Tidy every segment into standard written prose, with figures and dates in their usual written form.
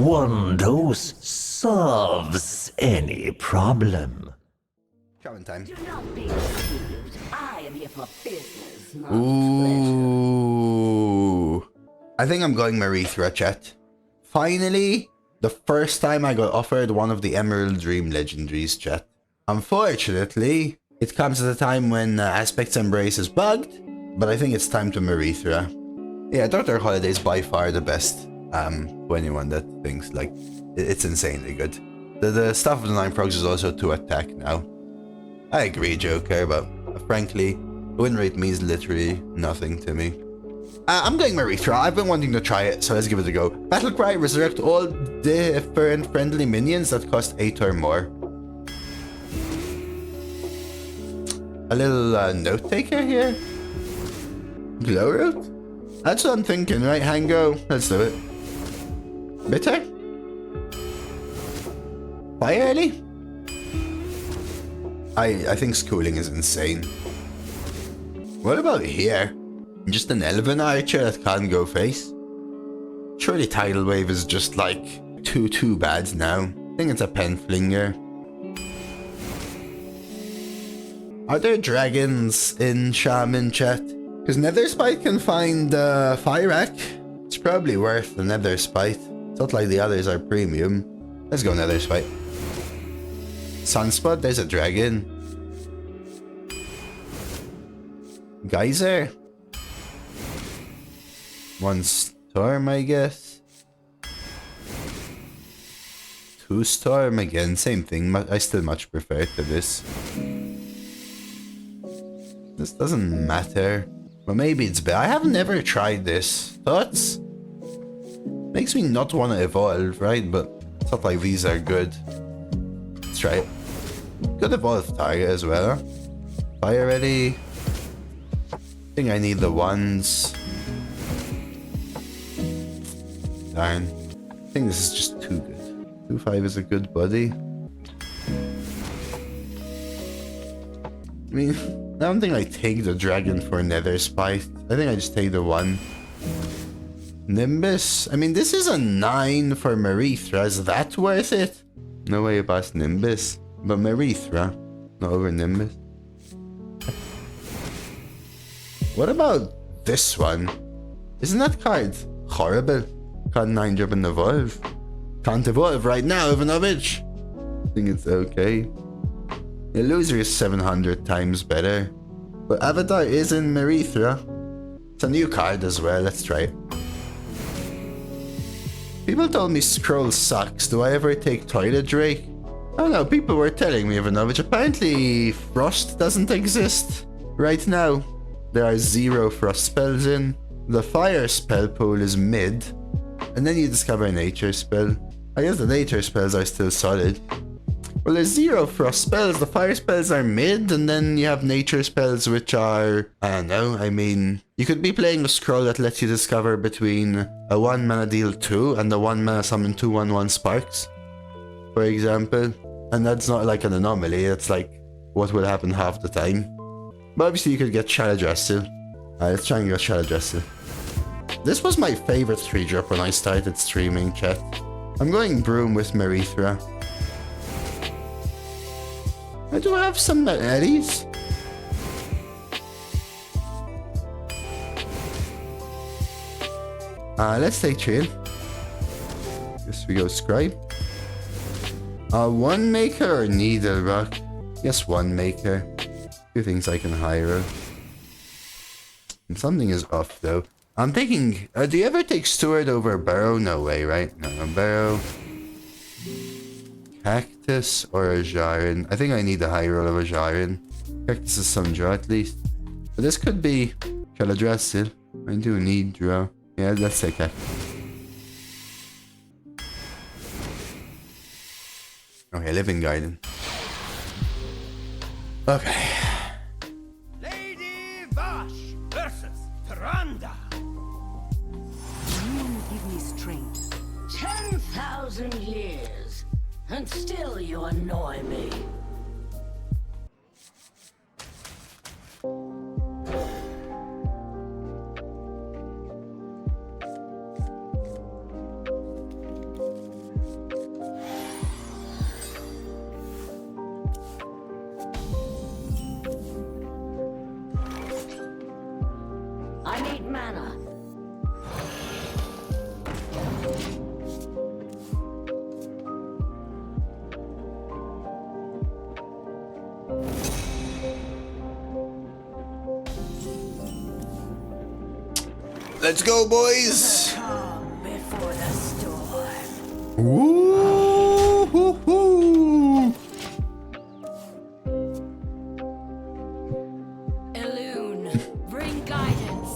one dose solves any problem. Shaman time. Do not be deceived. I am here for business, not pleasure. Ooh. I think I'm going Merithra, chat. Finally, the first time I got offered one of the Emerald Dream legendaries, chat. Unfortunately, it comes at a time when Aspect's Embrace is bugged, but I think it's time to Merithra. Yeah, Doctor Holiday is by far the best for anyone that thinks, like, it's insanely good. The Staff of the Nine Frogs is also to attack now. I agree, Joker, but frankly, win rate means literally nothing to me. I'm going Merithra. I've been wanting to try it, so let's give it a go. Battlecry, resurrect all different friendly minions that cost 8 or more. A little note taker here. Glow root? That's what I'm thinking, right, Hango? Let's do it. Bitter? Fire early? I think schooling is insane. What about here? Just an Elven Archer that can't go face? Surely Tidal Wave is just like too bad now. I think it's a Penflinger. Are there dragons in Shaman, chat? Because Nether Spite can find Fire Rack. It's probably worth the Nether Spite. It's not like the others are premium. Let's go Nether Spite. Sunspot, there's a dragon. Geyser. One Storm, I guess. Two Storm again, same thing. I still much prefer to this. This doesn't matter. But maybe it's better. I have never tried this. Thoughts? Makes me not want to evolve, right? But it's not like these are good. Let's try it. Good evolve target as well. Huh? Fire ready. I think I need the ones. Darn. I think this is just too good. 2-5 is a good buddy. I mean, I don't think I take the dragon for Nether Spite. I think I just take the one. Nimbus? I mean, this is a 9 for Merithra. Is that worth it? No way past Nimbus. But Merithra, not over Nimbus. What about this one? Isn't that card horrible? Can't 9-drop and evolve. Can't evolve right now, Ivanovich. I think it's okay. Illusory is 700 times better. But Avatar is in Merithra. It's a new card as well, let's try it. People told me Scroll sucks. Do I ever take Toilet Drake? I don't know, people were telling me, Ivanovich. Apparently Frost doesn't exist right now. There are 0 Frost spells in. The Fire spell pool is mid. And then you discover a Nature spell. I guess the Nature spells are still solid. Well, there's 0 Frost spells, the Fire spells are mid, and then you have Nature spells which are... I don't know, I mean... You could be playing a scroll that lets you discover between a 1 mana deal 2 and a 1 mana summon 2/1/1 sparks, for example. And that's not like an anomaly, it's like what will happen half the time. But obviously you could get Shaladressil. Let's try and get Shaladressil. This was my favorite 3-drop when I started streaming, chat. I'm going Broom with Merithra. I do have some Eddies. Let's take Trail. Guess we go Scribe. One Maker or Needle Rock? Guess One Maker. Two things I can hire. And something is off though. I'm thinking, do you ever take Steward over Burrow? No way, right? No, Burrow. Cactus or a Jaren? I think I need the high roll of a Jaren. Cactus is some draw at least. But this could be Shaladressil. I do need draw. Yeah, let's take Cactus. Okay, Living Garden. Okay. Lady Vash versus Tyrande. You give me strength. 10,000 years, and still you annoy me. Let's go, boys. Calm before the storm. Woo hoo hoo. Elune, bring guidance.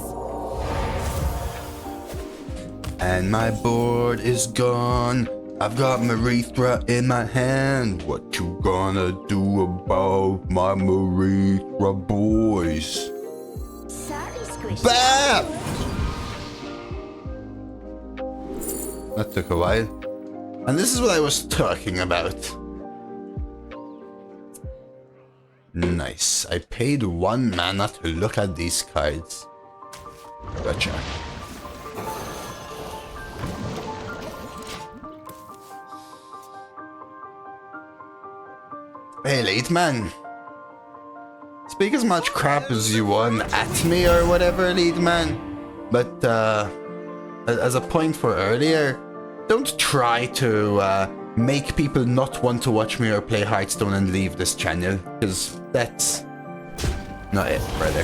And my board is gone. I've got Merithra in my hand. What you gonna do about my Merithra, boys? Sorry, Squish. Bam! That took a while. And this is what I was talking about. Nice. I paid 1 mana to look at these cards. Gotcha. Hey, late man. Speak as much crap as you want at me or whatever, lead man. But as a point for earlier, don't try to make people not want to watch me or play Hearthstone and leave this channel, because that's not it, brother.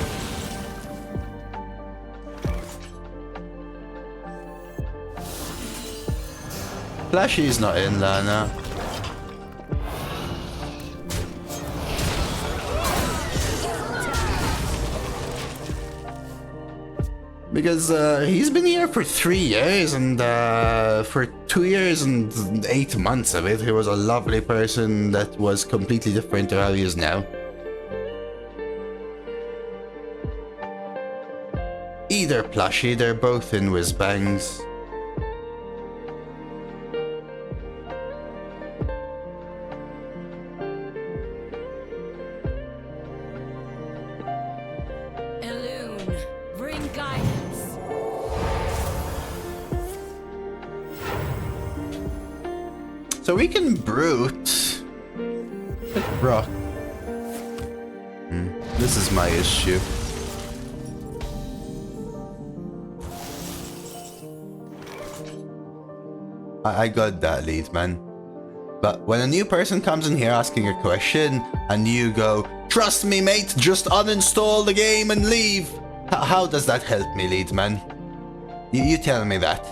Flashy's not in, Lana. Because he's been here for 3 years, and for 2 years and 8 months of it, he was a lovely person that was completely different to how he is now. Either Plushy, they're both in whiz-bangs. So we can brute. Rock. This is my issue. I got that, lead man. But when a new person comes in here asking a question and you go, "Trust me, mate, just uninstall the game and leave," how does that help me, lead man? You tell me that.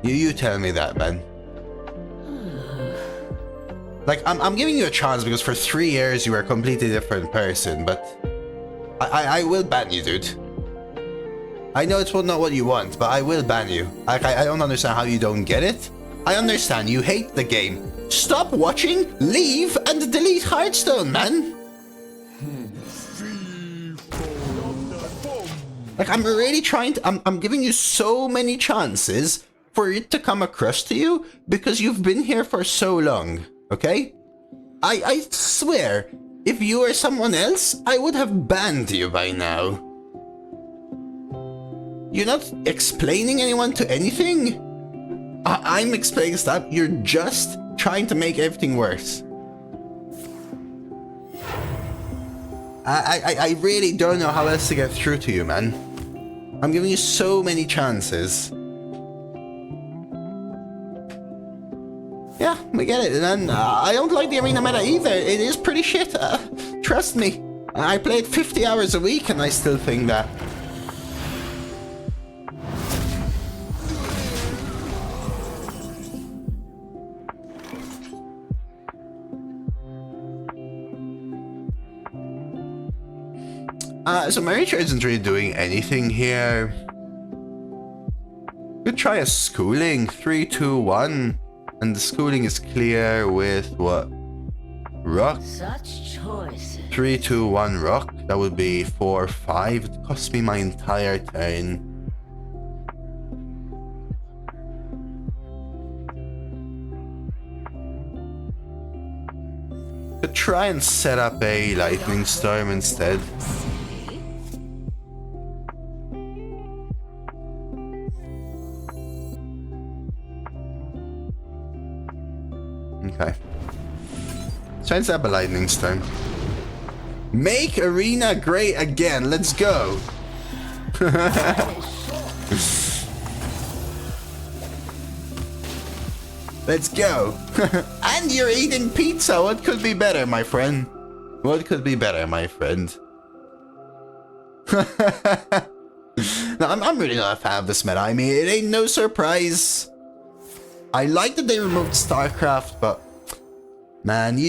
You tell me that, man. Like, I'm giving you a chance because for 3 years you were a completely different person, but I will ban you, dude. I know it's not what you want, but I will ban you. Like, I don't understand how you don't get it. I understand you hate the game. Stop watching, leave, and delete Hearthstone, man. Like, I'm really trying to... I'm giving you so many chances for it to come across to you because you've been here for so long. Okay? I swear, if you were someone else, I would have banned you by now. You're not explaining anyone to anything? I'm explaining stuff, you're just trying to make everything worse. I really don't know how else to get through to you, man. I'm giving you so many chances. Yeah, we get it, and I don't like the arena meta either. It is pretty shit, trust me. I played 50 hours a week and I still think that. So Merithra isn't really doing anything here. Could try a schooling, 3, 2, 1. And the schooling is clear with what? Rock? Such choices. 3, 2, 1 rock. That would be 4, 5. It cost me my entire turn. Could try and set up a lightning storm instead. Okay. Try and set up a lightning storm. Make arena great again. Let's go. Let's go. And you're eating pizza. What could be better, my friend? What could be better, my friend? No, I'm really not a fan of this meta. I mean, it ain't no surprise. I like that they removed StarCraft, but man,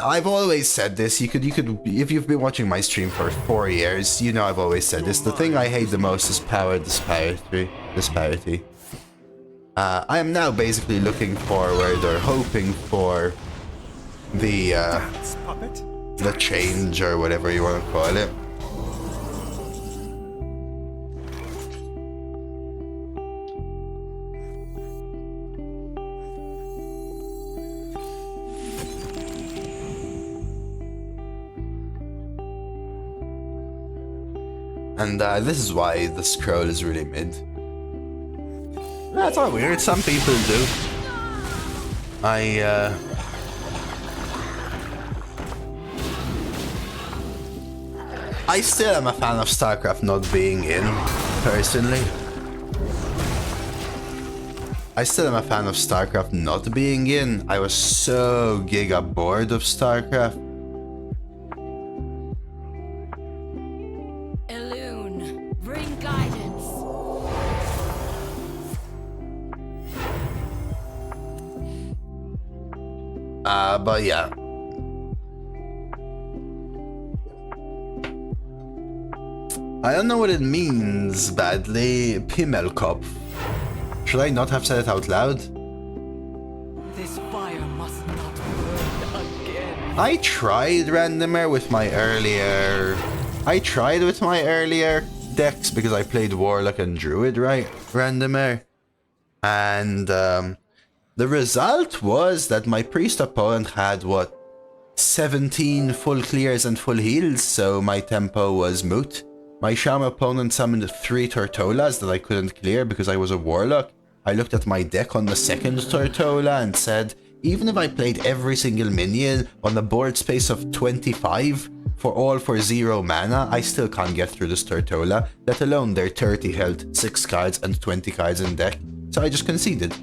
I've always said this. You could, if you've been watching my stream for 4 years, you know I've always said this. The thing I hate the most is power disparity. I am now basically looking forward or hoping for the change or whatever you want to call it. And this is why the scroll is really mid. That's not weird, some people do. I still am a fan of StarCraft not being in, personally. I still am a fan of StarCraft not being in. I was so giga bored of StarCraft. Elune, bring guidance. But yeah. I don't know what it means badly. Pimmelkopf. Should I not have said it out loud? This fire must not burn again. I tried randomer with my earlier... decks because I played Warlock and Druid, right? Randomer. And the result was that my priest opponent had, what, 17 full clears and full heals, so my tempo was moot. My Shaman opponent summoned 3 Tortolas that I couldn't clear because I was a Warlock. I looked at my deck on the second Tortola and said, even if I played every single minion on a board space of 25, for 0 mana, I still can't get through this Tortola, let alone their 30 health, 6 cards and 20 cards in deck. So I just conceded.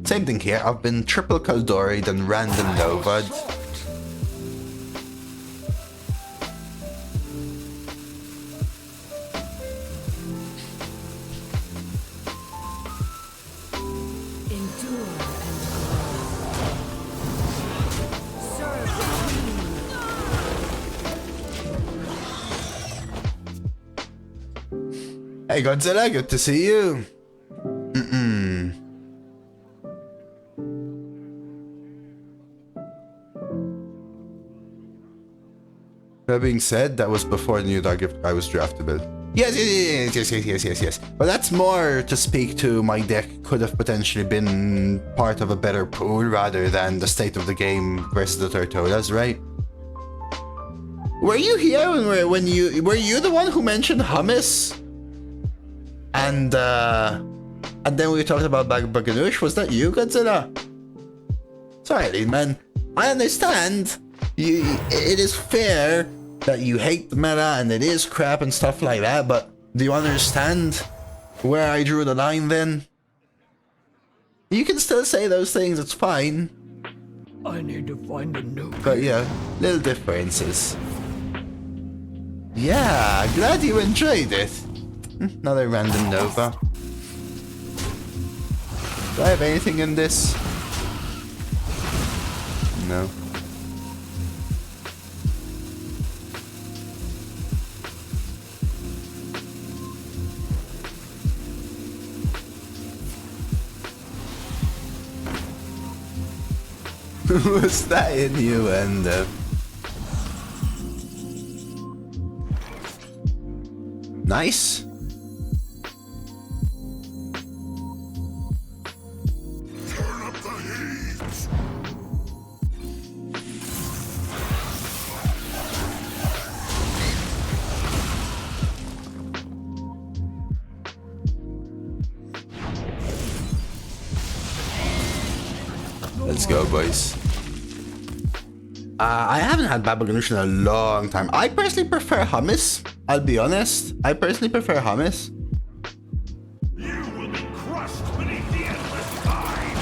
Same thing here, I've been triple Kaldori'd and random Nova'd. Hey Godzilla, good to see you. That being said, that was before the new dog I was draftable. Yes. But that's more to speak to my deck could have potentially been part of a better pool rather than the state of the game versus the Tortolas, right? Were you here when were you the one who mentioned hummus? And then we talked about Baganoush. Was that you, Godzilla? Sorry, man. I understand. It is fair that you hate the meta and it is crap and stuff like that, but do you understand where I drew the line then? You can still say those things, it's fine. I need to find a new. But yeah, little differences. Yeah, glad you enjoyed it. Another random Nova. Do I have anything in this? No. Was that innuendo? Nice. Let's go, boys. I haven't had baba ganoush in a long time. I personally prefer hummus. I'll be honest. I personally prefer hummus. You will be crushed beneath the endless tide!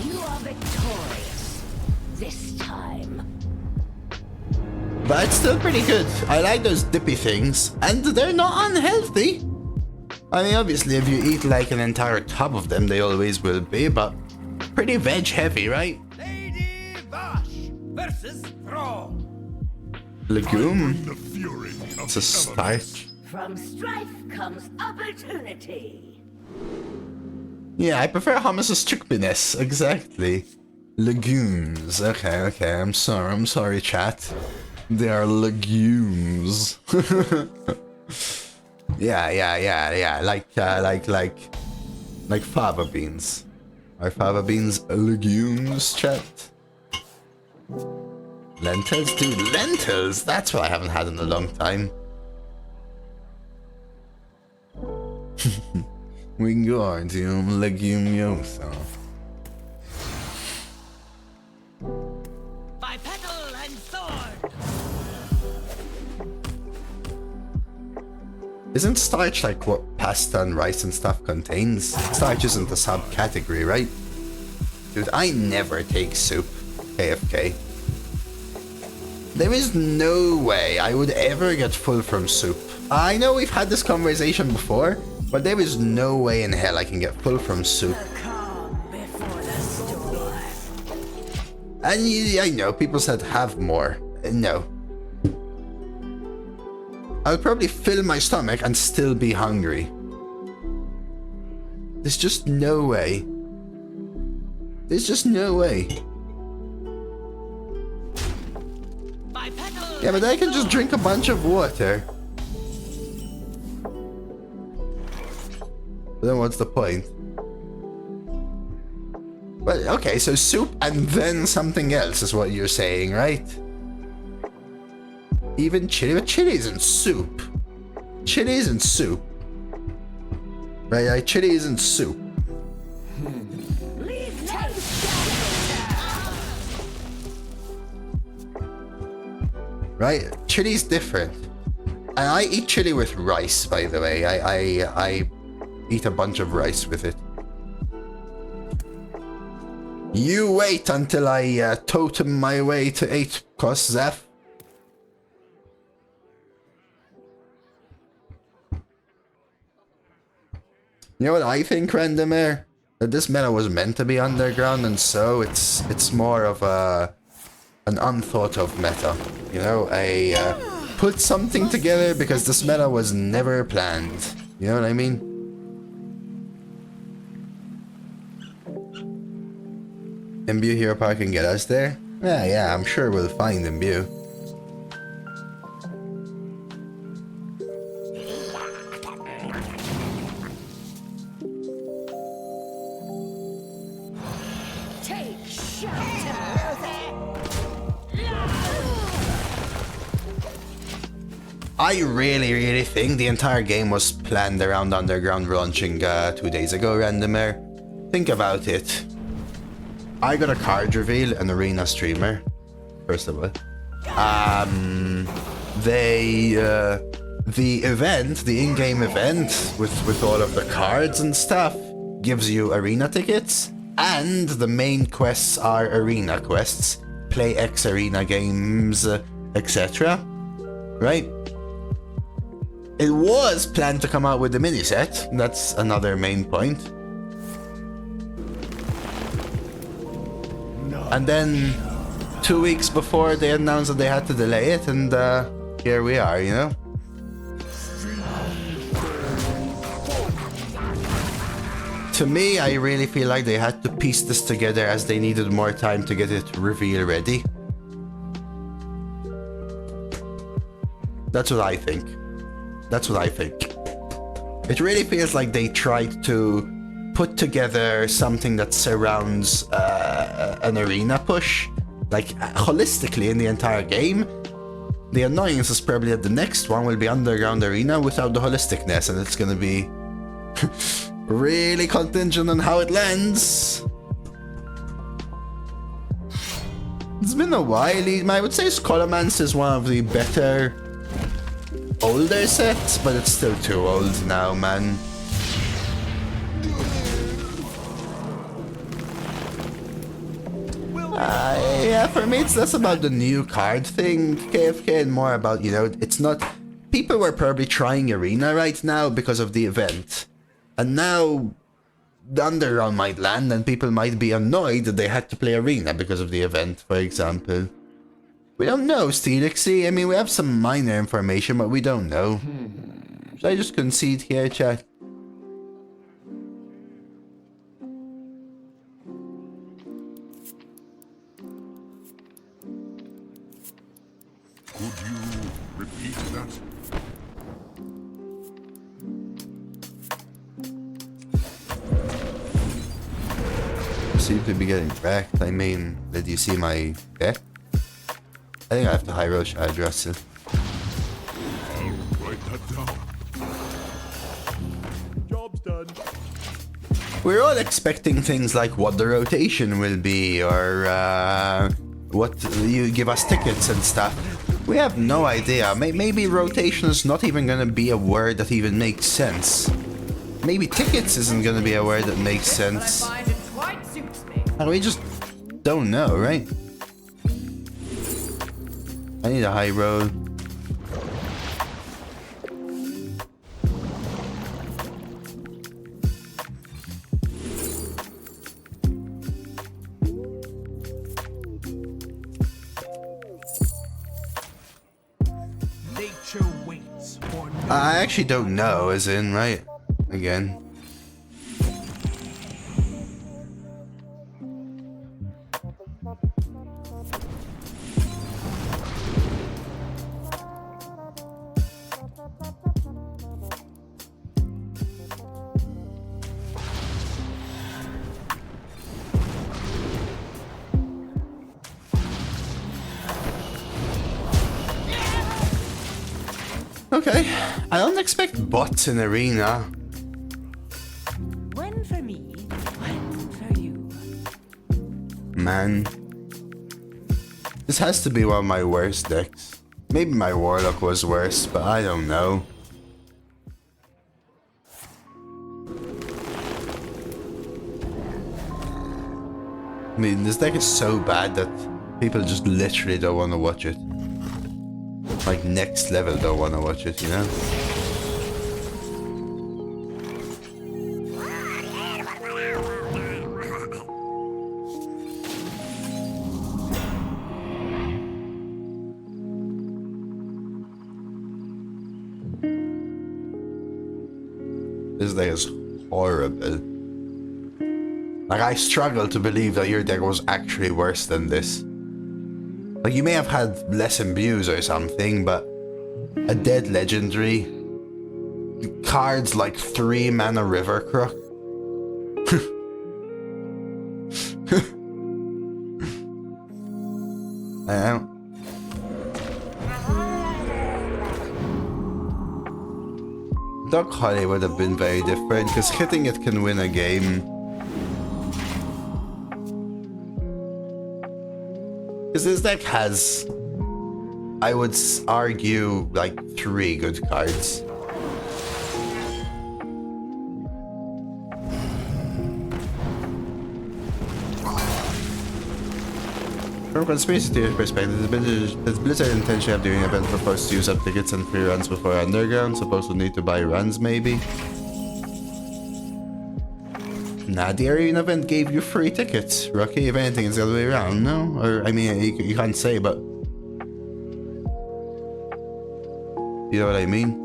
You are victorious. This time. But it's still pretty good. I like those dippy things. And they're not unhealthy. I mean, obviously, if you eat like an entire tub of them, they always will be, but pretty veg heavy, right? Lady Vash versus Thrall. Legume. The fury of It's a starch. From strife comes opportunity. Yeah, I prefer hummus's chickpea-ness. Exactly. Legumes. Okay. I'm sorry, chat. They are legumes. Yeah. Like fava beans. Are fava beans legumes, chat? Lentils, dude. Lentils. That's what I haven't had in a long time. Wingardium Leguminosa. By petal and sword! Isn't starch like what pasta and rice and stuff contains? Starch isn't a subcategory, right? Dude, I never take soup. AFK. There is no way I would ever get full from soup. I know we've had this conversation before, but there is no way in hell I can get full from soup. The calm before the storm. And I know people said have more. No. I'll probably fill my stomach and still be hungry. There's just no way. There's just no way. Yeah, but I can just drink a bunch of water. But then what's the point? Well, okay, so soup and then something else is what you're saying, right? Even chili, but chili isn't soup. Chili isn't soup. Right, chili isn't soup. Right, chili's different. And I eat chili with rice, by the way. I eat a bunch of rice with it. You wait until I totem my way to 8 cost Zeph. You know what I think, Random Air? That this meta was meant to be underground, and so it's more of an unthought of meta. You know, put something together because this meta was never planned. You know what I mean? Imbue Hero Power can get us there? Yeah, I'm sure we'll find Imbue. Take shelter. I really think the entire game was planned around Underground launching 2 days ago, Randomer. Think about it. I got a card reveal, an arena streamer, first of all. The event, the in-game event with all of the cards and stuff gives you arena tickets, and the main quests are arena quests. Play X arena games, etc. Right? It was planned to come out with the mini set. That's another main point. And then 2 weeks before they announced that they had to delay it, and here we are, you know? To me, I really feel like they had to piece this together as they needed more time to get it reveal ready. That's what I think. That's what I think. It really feels like they tried to put together something that surrounds an arena push, like holistically in the entire game. The annoyance is probably that the next one will be Underground Arena without the holisticness, and it's gonna be really contingent on how it lands. It's been a while. I would say Scholomance is one of the better older sets, but it's still too old now, man. Yeah, for me it's less about the new card thing, KFK, and more about, you know, it's not... People were probably trying Arena right now because of the event. And now the Underground might land and people might be annoyed that they had to play Arena because of the event, for example. We don't know, Steelixy. I mean, we have some minor information, but we don't know. Should I just concede here, chat? Could you repeat that? Seem to be getting wrecked. I mean, did you see my deck? I think I have to high roll Shard Russell. I'll write that down. Job's done. We're all expecting things like what the rotation will be, or what you give us tickets and stuff. We have no idea. Maybe rotation is not even gonna be a word that even makes sense. Maybe tickets isn't gonna be a word that makes sense. And we just don't know, right? I need a high roll. Nature waits for no I actually don't know, as in, right? Again. Okay, I don't expect bots in Arena. One for me, one for you. Man. This has to be one of my worst decks. Maybe my Warlock was worse, but I don't know. I mean, this deck is so bad that people just literally don't want to watch it. Like, next level don't want to watch it, you know? This deck is horrible. Like, I struggle to believe that your deck was actually worse than this. Like, you may have had less imbues or something, but a dead legendary, cards like 3 mana River Crook. I don't. Doc Holly would have been very different, because hitting it can win a game. Because this deck has, I would argue, like 3 good cards. From a conspiracy theory perspective, does Blizzard intentionally have during the event proposed to use up tickets and free runs before Underground? Supposed to need to buy runs, maybe? Nah, the Arena event gave you free tickets, Rocky. If anything, it's the other way around, no? Or, I mean, you can't say, but... You know what I mean?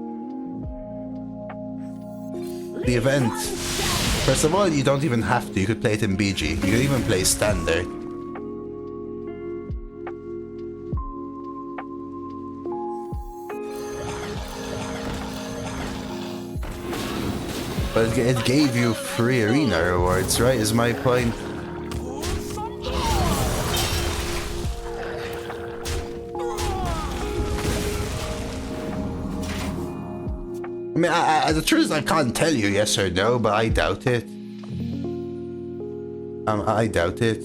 The event... First of all, you don't even have to. You could play it in BG. You could even play Standard. But it gave you free Arena rewards, right? Is my point. I mean, the truth is I can't tell you yes or no, but I doubt it. I doubt it.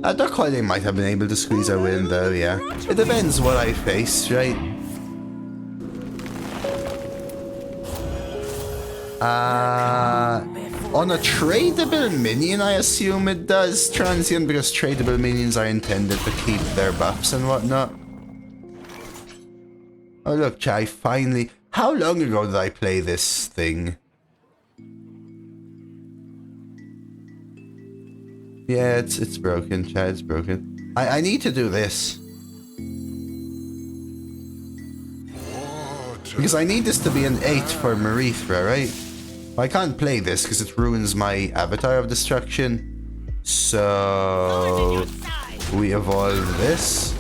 Duck Holiday might have been able to squeeze a win though, yeah. It depends what I face, right? On a tradable minion, I assume it does transient because tradable minions are intended to keep their buffs and whatnot. Oh look, Chai, finally. How long ago did I play this thing? Yeah, it's broken, Chai, it's broken. I need to do this. Because I need this to be an 8 for Merithra, right? I can't play this because it ruins my Avatar of Destruction. So we evolve this.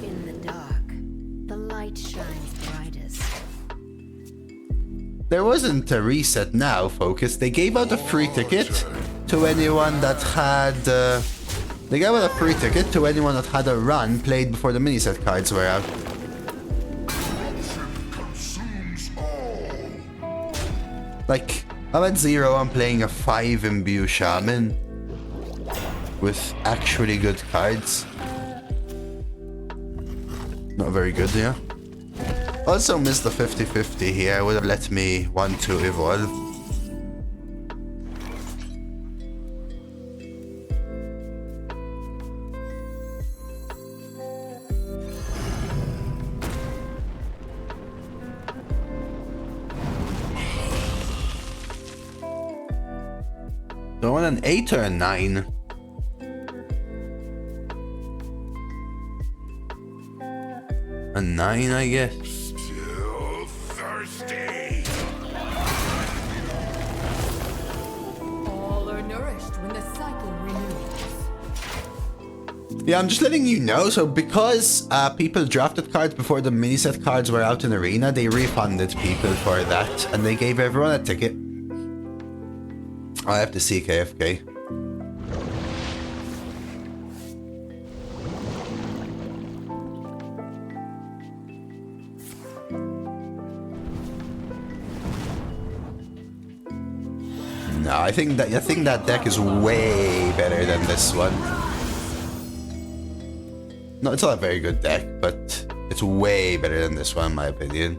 In the dark, the light shines brightest. There wasn't a reset now, Focus. They gave out a free ticket to anyone that had... they gave out a free ticket to anyone that had a run played before the miniset cards were out. Like, I'm at 0, I'm playing a 5 imbue Shaman with actually good cards. Not very good, yeah. Also missed the 50-50 here, would have let me want to evolve. Do I want an 8 or a 9? A 9, I guess. Still thirsty. All are nourished when the cycle renews. Yeah, I'm just letting you know. So because people drafted cards before the miniset cards were out in Arena, they refunded people for that. And they gave everyone a ticket. I have to see KFK. No, I think that deck is way better than this one. No, it's not a very good deck, but it's way better than this one in my opinion.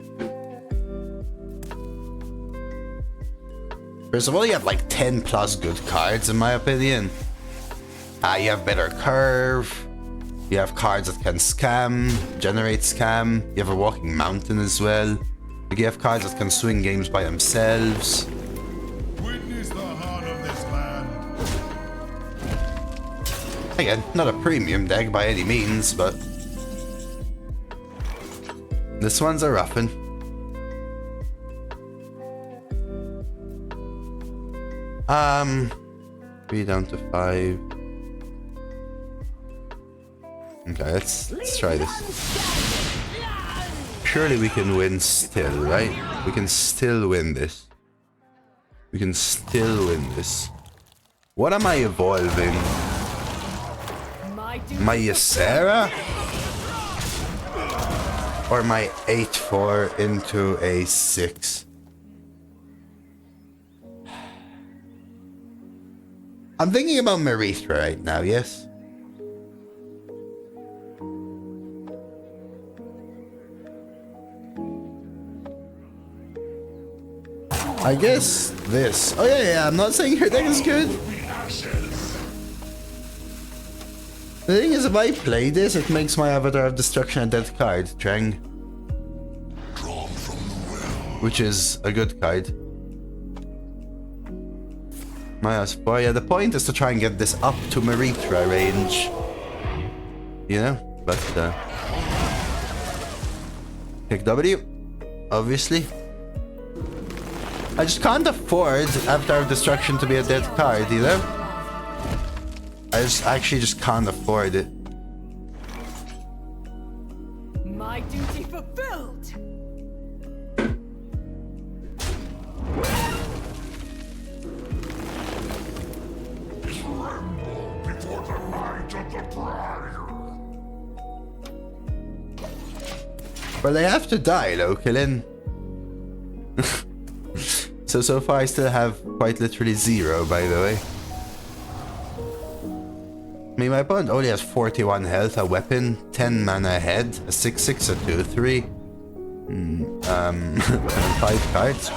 First of all, you have like 10 plus good cards in my opinion. You have better curve. You have cards that can scam, generate scam. You have a walking mountain as well. Like, you have cards that can swing games by themselves. Witness the heart of this land. Again, not a premium deck by any means, but this one's a roughin'. 3 down to 5. Okay, let's try this. Surely we can win still, right? We can still win this. We can still win this. What am I evolving? My Ysera? Or my 8-4 into a 6? I'm thinking about Merithra right now, yes? I guess this. Oh yeah, I'm not saying her deck is good. The thing is, if I play this, it makes my Avatar of Destruction a dead card, Trang. Which is a good card. Boy, yeah, the point is to try and get this up to Merithra range. You know? But, pick W, obviously. I just can't afford Avatar of Destruction to be a dead card, you know? I actually just can't afford it. My duty fulfilled. Before the might of the briar. Well, they have to die, Lokilin. So far I still have quite literally 0, by the way. me. My opponent only has 41 health, a weapon, 10 mana ahead, a 6/6, a 2/3. 5 cards.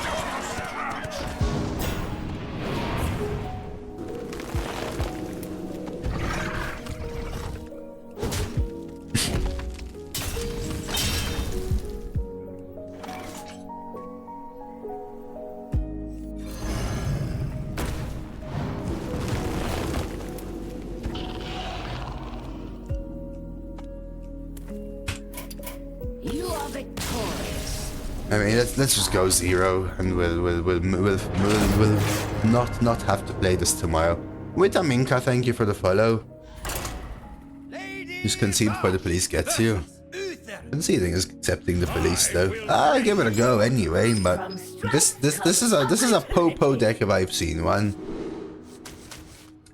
You are victorious. I mean, let's just go 0, and we'll not have to play this tomorrow. With Aminka, thank you for the follow. Just concede before the police gets you. Conceding is accepting the police, though. I'll give it a go anyway. But this is a po deck if I've seen one.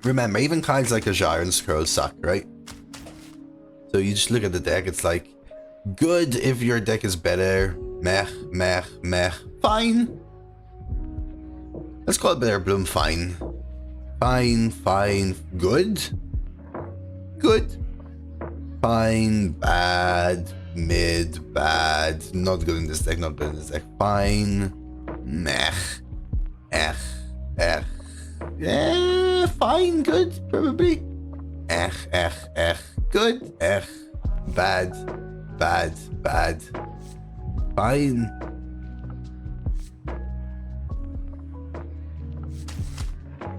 Remember, even cards like Ajar and Scroll suck, right? So you just look at the deck. It's like good if your deck is better. Meh, meh, meh. Fine. Let's call it Better Bloom. Fine. Fine, fine. Good. Good. Fine, bad, mid, bad. Not good in this deck, not good in this deck. Fine. Meh. Yeah, fine, good, probably. Good. Bad. Fine.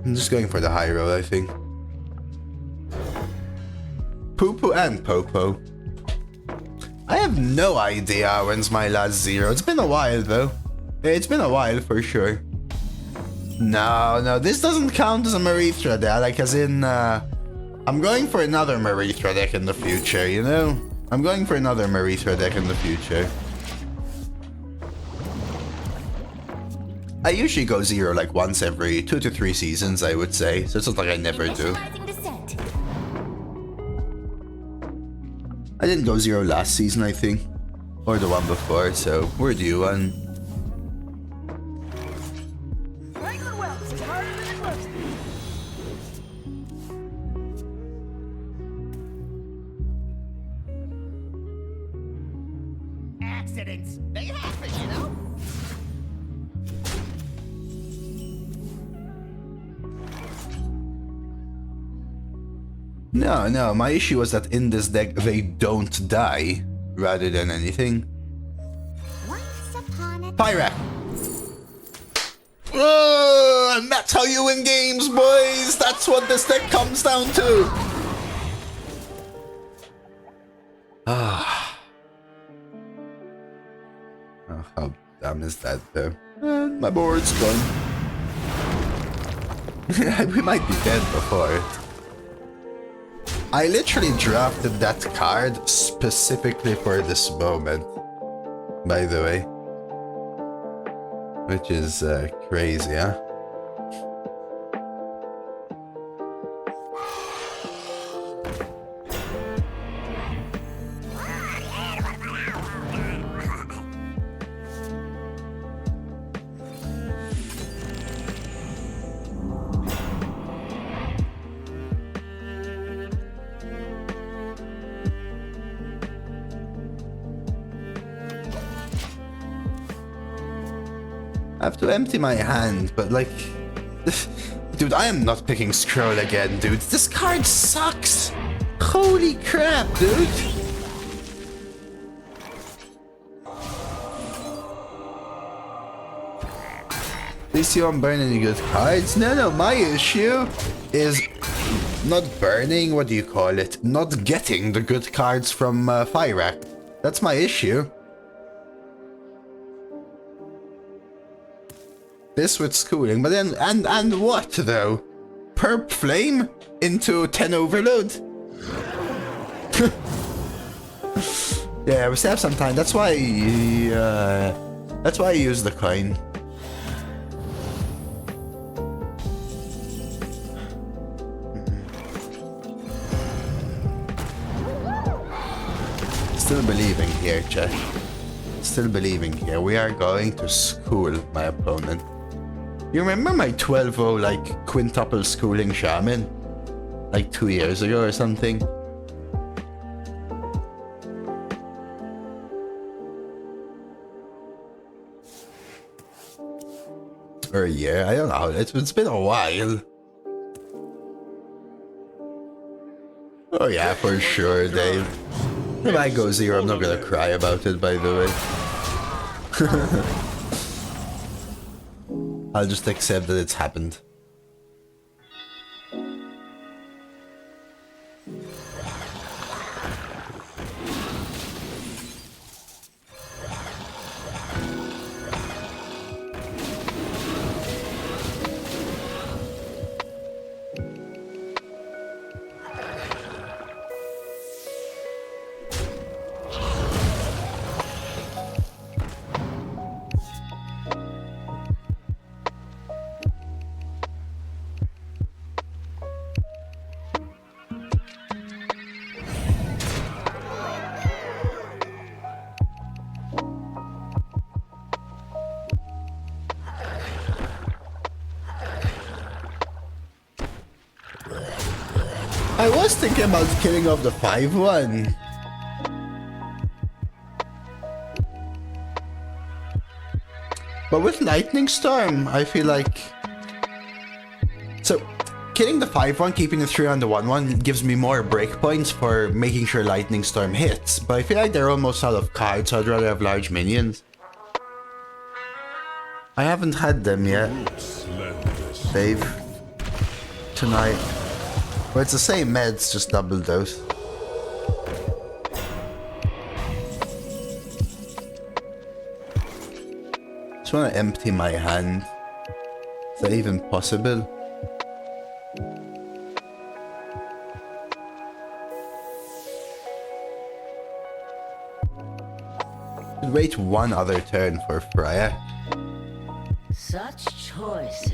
I'm just going for the high roll, I think. Poo-poo and Popo. I have no idea when's my last 0. It's been a while, though. It's been a while, for sure. No, this doesn't count as a Merithra deck. Like, as in, I'm going for another Merithra deck in the future, you know? I'm going for another Merithra deck in the future. I usually go 0 like once every 2 to 3 seasons, I would say. So it's not like I never do. I didn't go 0 last season, I think. Or the one before, so we're due one. Accidents, they happen, you know? No, my issue was that in this deck they don't die, rather than anything. Pyra! And that's how you win games, boys! That's what this deck comes down to! Oh, how dumb is that, though? My board's gone. We might be dead before. I literally drafted that card specifically for this moment, by the way. Which is crazy, huh? I have to empty my hand, but like... Dude, I am not picking Scroll again, dude. This card sucks! Holy crap, dude! Do you see I'm burning any good cards? No, my issue is not burning, what do you call it? Not getting the good cards from Fyrak. That's my issue. This with schooling, but then, and what though? Perp Flame into 10 Overload? Yeah, we still have some time. That's why I use the coin. Still believing here, chat. Still believing here. We are going to school my opponent. You remember my 12-0 like quintuple schooling Shaman? like 2 years ago or something. Or a year, I don't know. It's been a while. Oh yeah, for sure, Dave. If I go 0, I'm not gonna cry about it, by the way. I'll just accept that it's happened. I was thinking about killing off the 5-1. But with Lightning Storm, I feel like... So, killing the 5-1, keeping the 3 on the 1-1 gives me more breakpoints for making sure Lightning Storm hits. But I feel like they're almost out of cards, so I'd rather have large minions. I haven't had them yet, Dave. Tonight. Well, it's the same meds, just double dose. Just want to empty my hand. Is that even possible? Should wait one other turn for Freya. Such choices.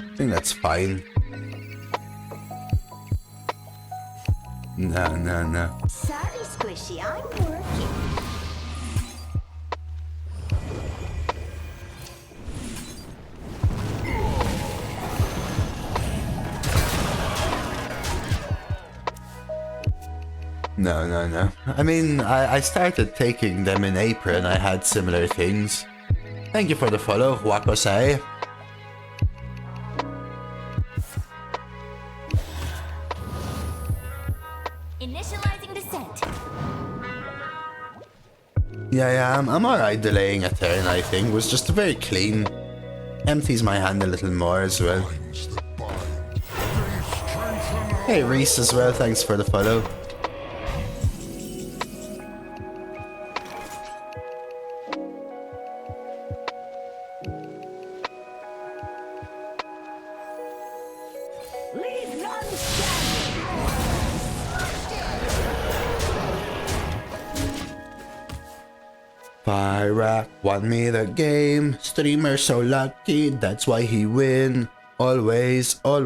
I think that's fine. No. Sorry, Squishy, I'm working. No. I mean, I started taking them in April and I had similar things. Thank you for the follow, Wakosai. Initializing descent. Yeah, I'm alright delaying a turn, I think. It was just very clean. Empties my hand a little more as well. Hey Reese as well, thanks for the follow. Leave none standing. Pyrak won me the game. Streamer so lucky, that's why he win. Always. What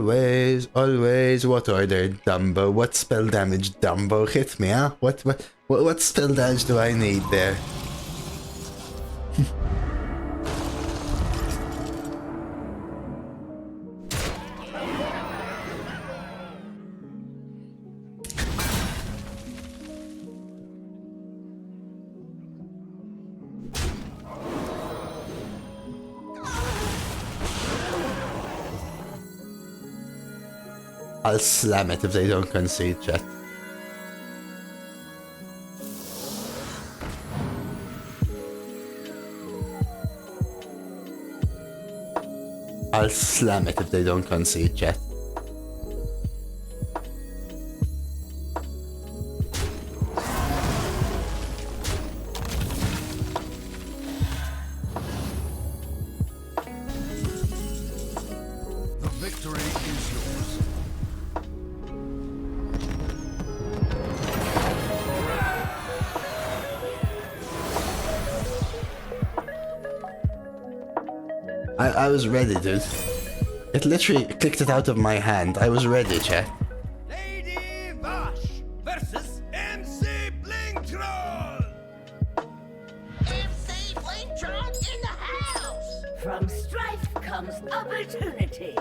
order, Dumbo? What spell damage, Dumbo? Hit me, huh? What spell damage do I need there? I'll slam it if they don't concede, chat. I'll slam it if they don't concede, chat. The victory is yours. I was ready, dude. It literally clicked it out of my hand. I was ready, chat. Lady Vash versus MC Blinktroll. MC Blinktroll in the house. From strife comes opportunity.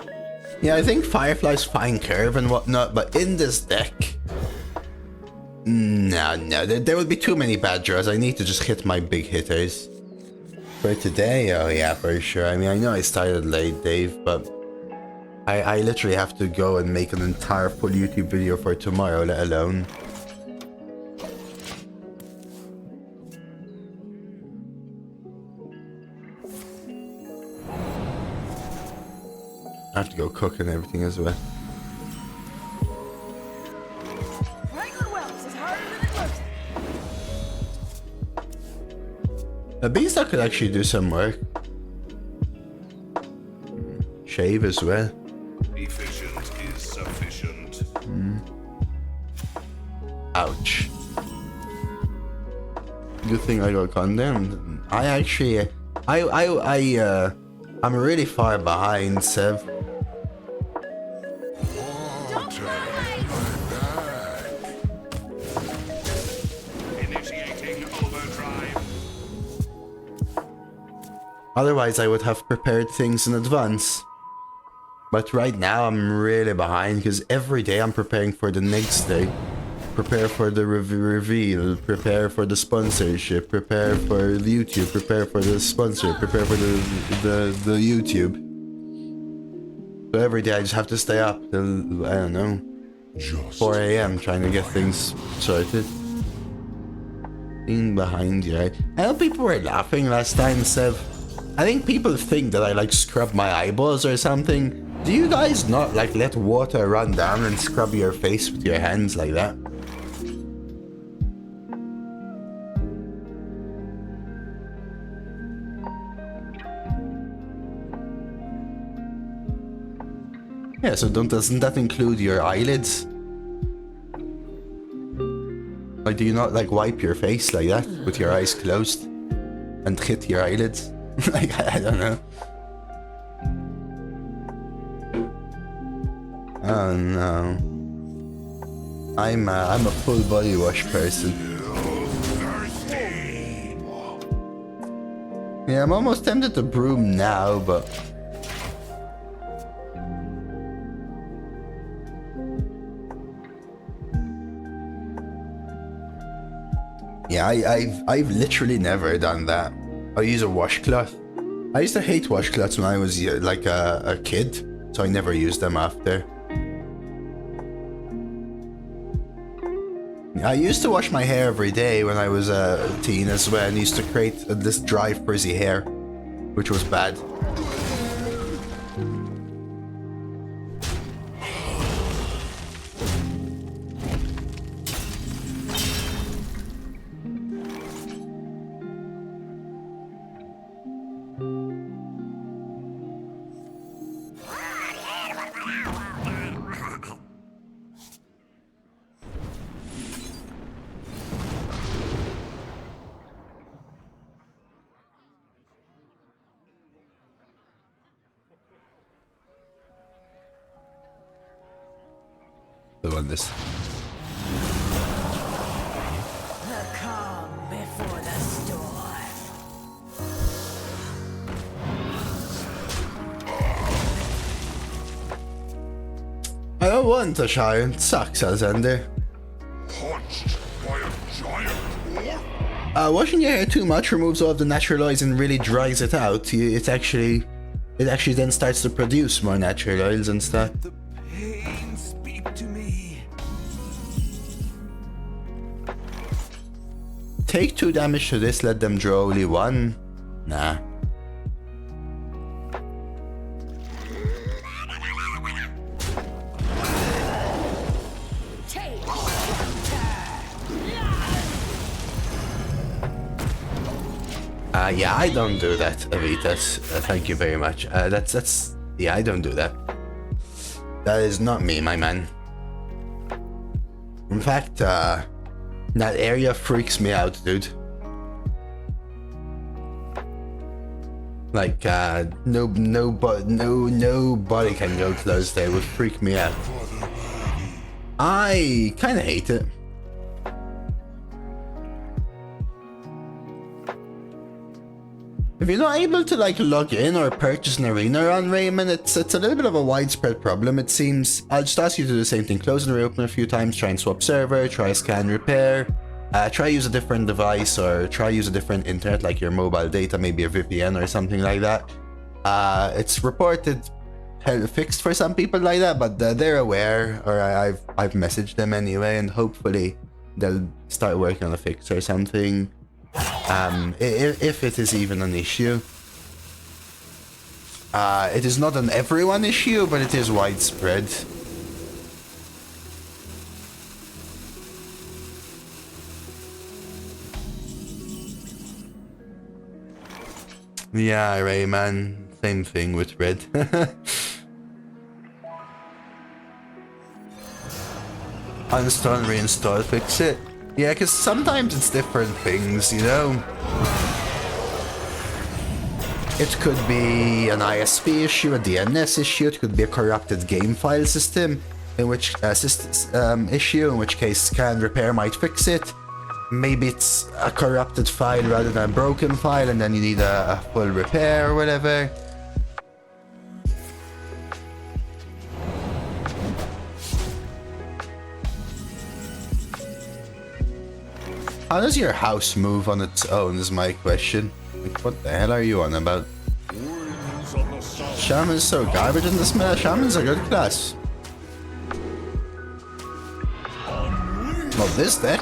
Yeah, I think Firefly's fine curve and whatnot, but in this deck, no, there would be too many bad draws. I need to just hit my big hitters. For today, oh yeah, for sure. I mean, I know I started late, Dave, but I literally have to go and make an entire full YouTube video for tomorrow, let alone. I have to go cook and everything as well. A beanstalk could actually do some work. Shave as well. Efficient is sufficient. Ouch. Good thing I got condemned. I actually, I'm really far behind, Sev. Initiating overdrive. Otherwise, I would have prepared things in advance. But right now, I'm really behind because every day I'm preparing for the next day. Prepare for the reveal, prepare for the sponsorship, prepare for the YouTube, prepare for the sponsor, prepare for the YouTube. So every day I just have to stay up till, I don't know, 4 AM trying to get things sorted. Being behind you, right? I know people were laughing last time, Sev. I think people think that I like scrub my eyeballs or something. Do you guys not like let water run down and scrub your face with your hands like that? Yeah, so doesn't that include your eyelids? Like, do you not like wipe your face like that with your eyes closed and hit your eyelids? Like, I don't know. Oh no. I'm a full body wash person. Yeah, I'm almost tempted to broom now, but yeah, I've literally never done that. I use a washcloth. I used to hate washcloths when I was like a kid, so I never used them after. I used to wash my hair every day when I was a teen as well, and used to create this dry, frizzy hair, which was bad. On this. The calm before the storm. I don't want a giant. Sucks, Alexander. Punched by a giant dwarf? Washing your hair too much removes all of the natural oils and really dries it out. It actually then starts to produce more natural oils and stuff. The pain speak to me. Take 2 damage to this, let them draw only 1. Nah. Yeah, I don't do that, Avitas. Thank you very much. Yeah, I don't do that. That is not me, my man. In fact, that area freaks me out, dude. Like, nobody can go close there. It would freak me out. I kind of hate it. If you're not able to like log in or purchase an arena on Rayman, it's a little bit of a widespread problem, it seems. I'll just ask you to do the same thing. Close and reopen a few times, try and swap server, try scan repair, try use a different device or try use a different internet like your mobile data, maybe a VPN or something like that. It's reported fixed for some people like that, but they're aware, or I've messaged them anyway, and hopefully they'll start working on a fix or something. If it is even an issue. It is not an everyone issue, but it is widespread. Yeah, Rayman. Same thing with Red. Uninstall and reinstall, fix it. Yeah, because sometimes it's different things, you know? It could be an ISP issue, a DNS issue, it could be a corrupted game file system, in which issue, in which case scan repair might fix it. Maybe it's a corrupted file rather than a broken file, and then you need a full repair or whatever. How does your house move on its own is my question. Like, what the hell are you on about? Shaman's so garbage in this match. Shaman's a good class. Well, this deck.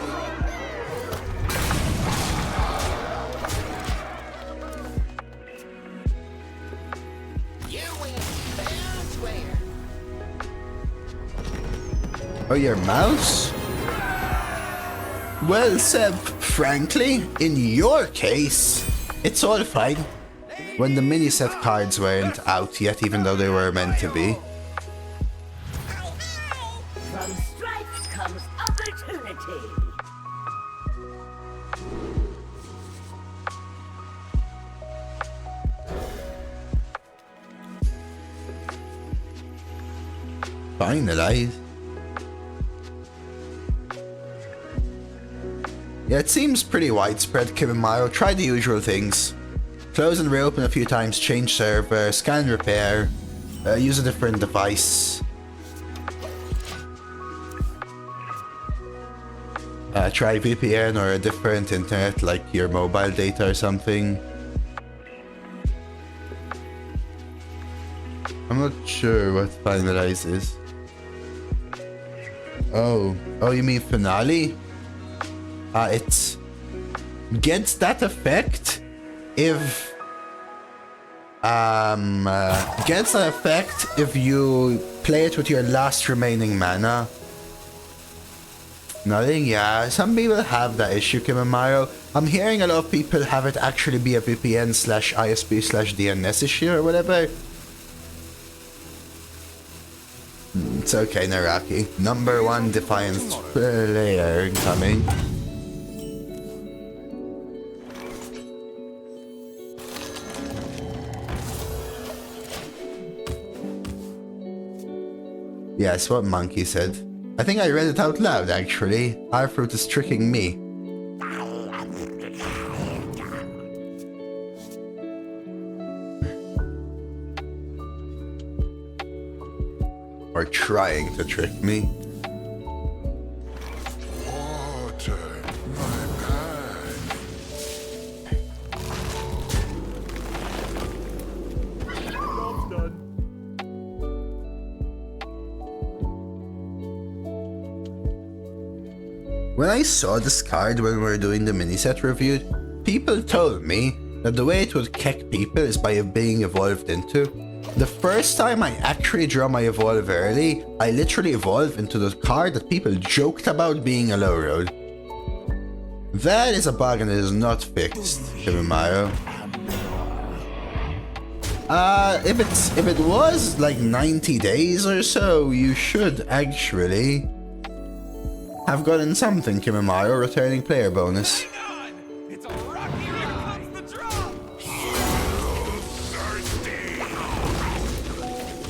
Oh, your mouse? Well, Seb, frankly, in your case, it's all fine. When the mini set cards weren't out yet, even though they were meant to be. From strife comes opportunity. Finalize. Yeah, it seems pretty widespread, Kim and Mario. Try the usual things. Close and reopen a few times, change server, scan and repair, use a different device. Try VPN or a different internet, like your mobile data or something. I'm not sure what finalize is. Oh, you mean finale? It gets that effect if you play it with your last remaining mana. Nothing, yeah. Some people have that issue, Kim and Mario. I'm hearing a lot of people have it actually be a VPN/ISP/DNS issue or whatever. It's okay, Naraki. Number 1 Defiance player coming. Yes, what Monkey said. I think I read it out loud, actually. Our fruit is tricking me. Or trying to trick me. Water, my man. When I saw this card when we were doing the mini set review, people told me that the way it would kick people is by being evolved into. The first time I actually draw my evolve early, I literally evolve into the card that people joked about being a low road. That is a bug and it is not fixed, Mario. If it was like 90 days or so, you should actually have gotten something, Kim and Mario, returning player bonus. It's a rocky ride. The drop.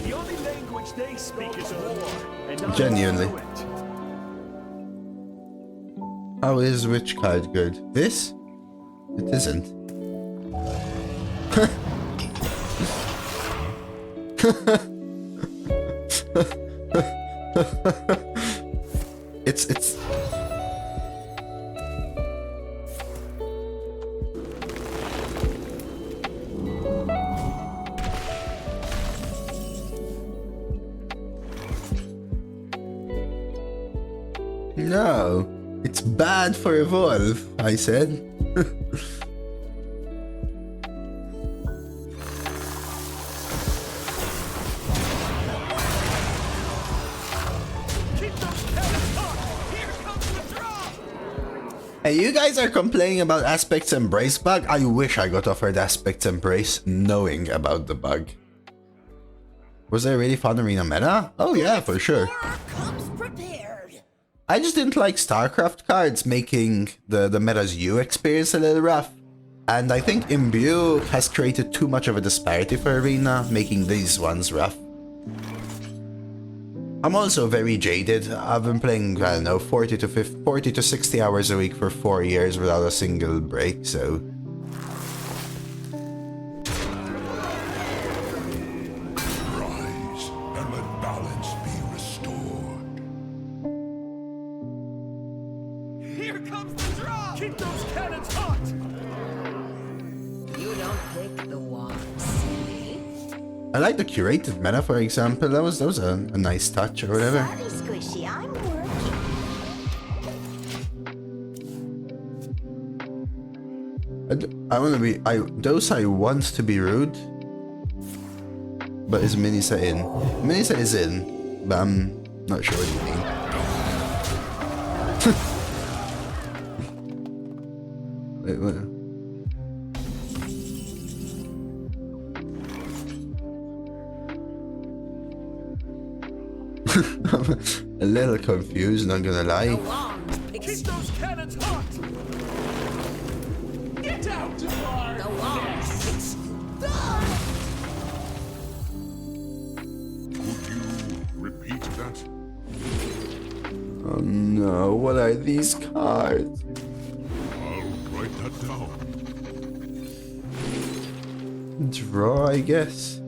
The only language they speak is war, and I Genuinely. know it. How is which card good? This? It isn't. It's no, it's bad for Evolve, I said. Hey, you guys are complaining about Aspect's Embrace bug? I wish I got offered Aspect's Embrace knowing about the bug. Was there a really fun arena meta? Oh yeah, for sure. I just didn't like StarCraft cards making the meta's U experience a little rough. And I think Imbue has created too much of a disparity for arena, making these ones rough. I'm also very jaded. I've been playing, I don't know, 40 to 60 hours a week for 4 years without a single break, so... Rise and let balance be restored. Here comes the drop! Keep those cannons hot! You don't pick the one, silly. I like the curated meta, for example. That was a nice touch or whatever. Sorry, Squishy, I'm working. I want to be... I want to be rude. But is Minisa in? Minisa is in, but I'm not sure what you mean. Wait, what? I'm a little confused, not gonna lie. Keep those cannons hot! Get out, Jafar! The walls. Could you repeat that? Oh no, what are these cards? I'll write that down. Draw, I guess.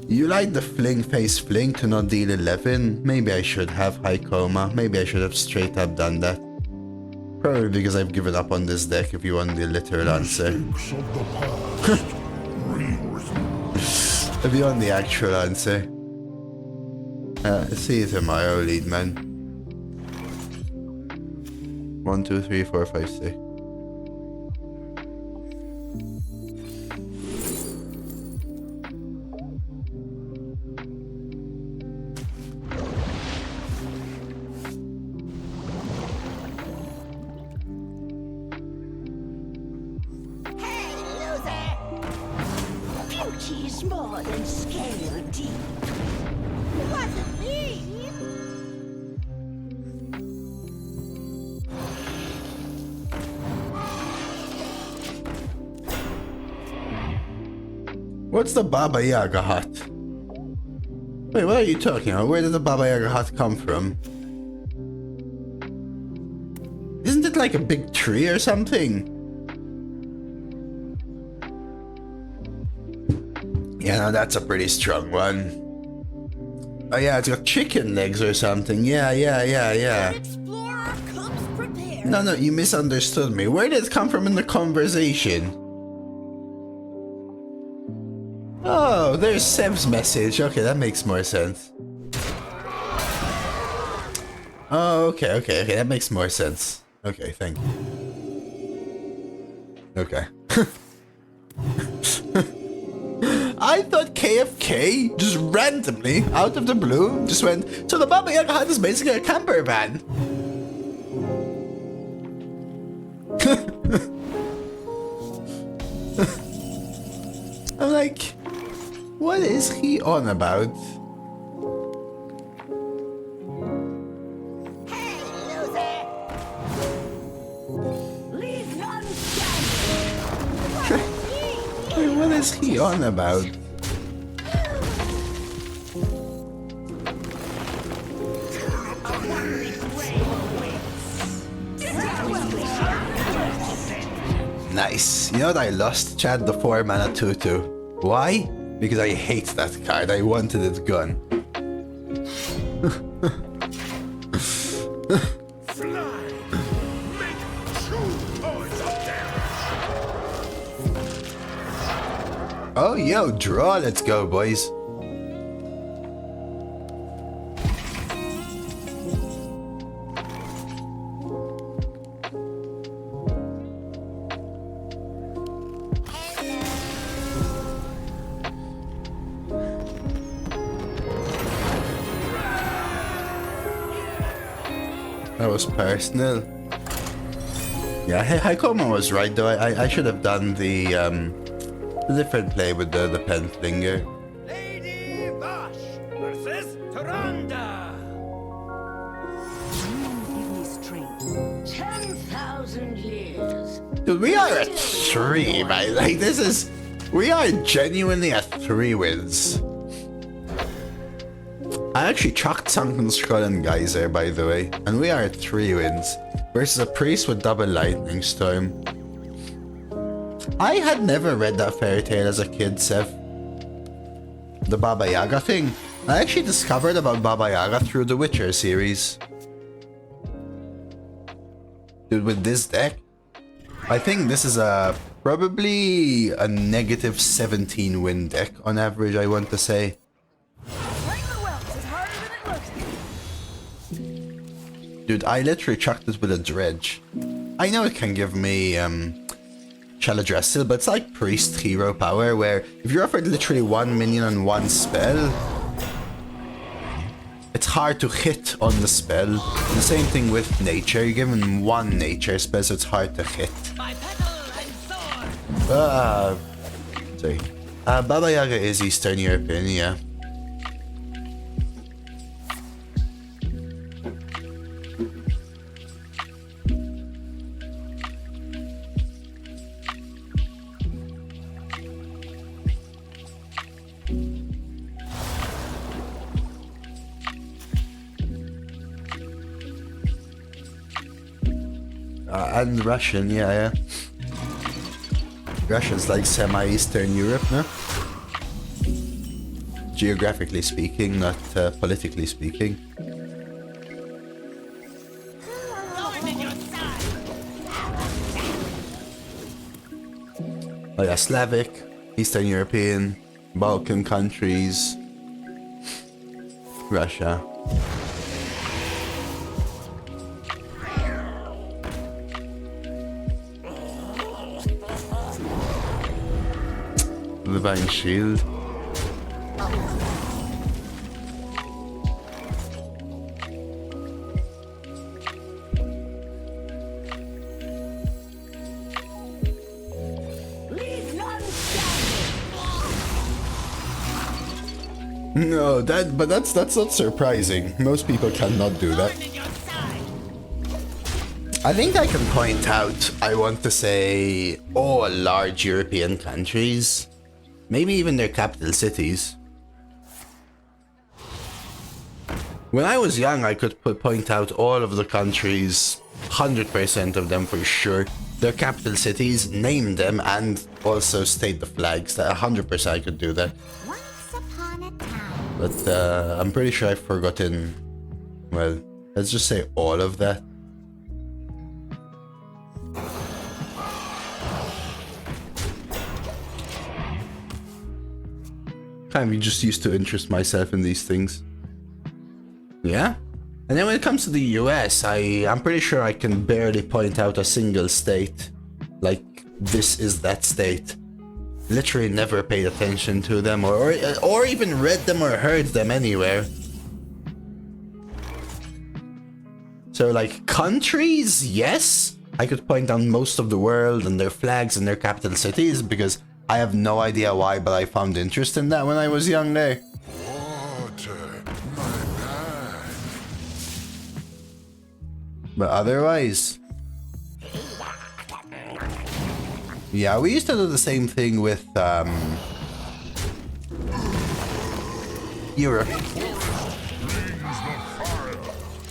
You like the fling face fling to not deal 11? Maybe I should have high coma. Maybe I should have straight up done that. Probably because I've given up on this deck if you want the literal answer. If you want the actual answer. See you tomorrow, lead man. 1, 2, 3, 4, 5, 6. Beauty's more than scale deep. Wasn't me. What's the Baba Yaga hut? Wait, what are you talking about? Where did the Baba Yaga hut come from? Isn't it like a big tree or something? Yeah, no, that's a pretty strong one. Oh yeah, it's got chicken legs or something. Yeah. Explorer comes prepared. No, you misunderstood me. Where did it come from in the conversation? Oh, there's Sev's message. Okay, that makes more sense. Oh, okay, that makes more sense. Okay, thank you. Okay. I thought KFK just randomly, out of the blue, just went, so the Baba Yaga hut is basically a camper van. I'm like, what is he on about? Hey, loser! Leave none standing. Wait, what is he on about? Nice. You know what I lost, Chad? The 4-mana 2/2. Why? Because I hate that card. I wanted it gone. Slide. Make true poets of damage. Oh, yo, draw. Let's go, boys. That was personal. Yeah, Haikoma was right though. I should have done the different play with the pen flinger. Lady Vash versus Taranda. Give me strength. 10,000 years. Dude, we are at 3, man. Like, this is... We are genuinely at 3 wins. I actually chucked Sunken Skull and Geyser, by the way. And we are at 3 wins. Versus a priest with double Lightning Storm. I had never read that fairy tale as a kid, Sev. The Baba Yaga thing. I actually discovered about Baba Yaga through the Witcher series. Dude, with this deck, I think this is probably a negative 17 win deck on average, I want to say. Dude, I literally chucked it with a dredge. I know it can give me Chaladress still, but it's like Priest hero power, where if you're offered literally 1 minion on 1 spell, it's hard to hit on the spell. The same thing with nature, you're given 1 nature spell, so it's hard to hit. Sorry. Baba Yaga is Eastern European, yeah. And Russian, yeah. Russia's like semi-Eastern Europe, no? Geographically speaking, not politically speaking. Oh yeah, Slavic, Eastern European, Balkan countries, Russia. Divine Shield. No, that's not surprising. Most people cannot do that. I think I can point out, I want to say, all large European countries. Maybe even their capital cities. When I was young, I could point out all of the countries, 100% of them for sure. Their capital cities, name them, and also state the flags. 100% I could do that. Once upon a time. But I'm pretty sure I've forgotten, well, let's just say all of that. Kind of just used to interest myself in these things. Yeah? And then when it comes to the US, I'm pretty sure I can barely point out a single state. Like, this is that state. Literally never paid attention to them or even read them or heard them anywhere. So like, countries, yes? I could point out most of the world and their flags and their capital cities because I have no idea why, but I found interest in that when I was young there. Water, my bad. But otherwise... Yeah, we used to do the same thing with, Europe.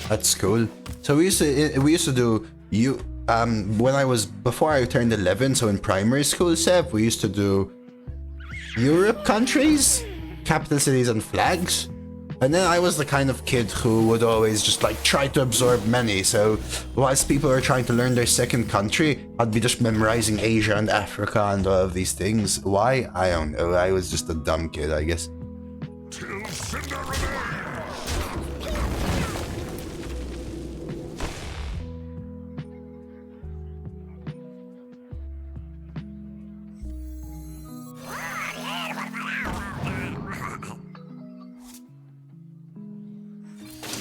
That's cool. So we used to do before I turned 11, so in primary school, Seb, we used to do Europe countries, capital cities and flags. And then I was the kind of kid who would always just like try to absorb many. So whilst people are trying to learn their second country, I'd be just memorizing Asia and Africa and all of these things. Why? I don't know. I was just a dumb kid, I guess. Till cinder remains.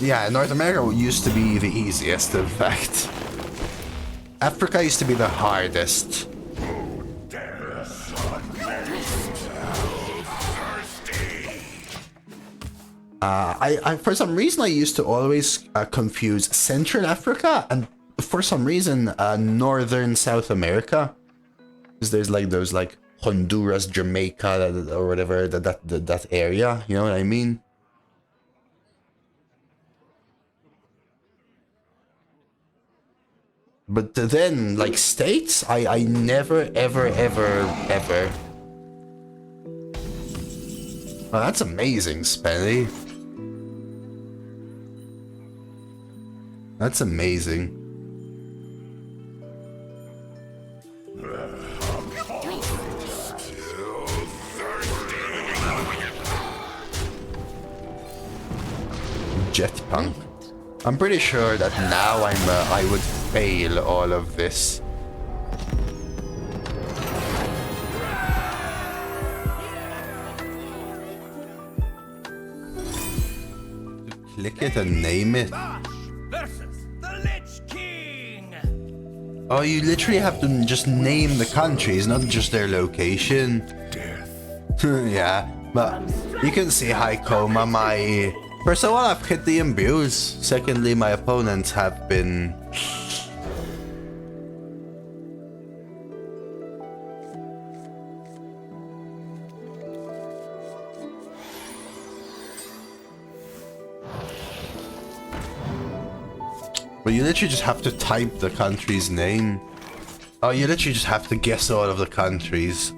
Yeah, North America used to be the easiest, in fact. Africa used to be the hardest. I for some reason I used to always confuse Central Africa and for some reason Northern South America, because there's like those like Honduras, Jamaica, or whatever that area. You know what I mean? But then, like, states, I never, ever. Oh, that's amazing, Spenny. That's amazing. Jetpunk. I'm pretty sure that now I would fail all of this. Click it and name it. Versus the Lich King. Oh, you literally have to just name the countries, not just their location. Yeah, but you can see hi Coma, my... First of all, I've hit the imbues. Secondly, my opponents have been... But you literally just have to type the country's name. Oh, you literally just have to guess all of the countries.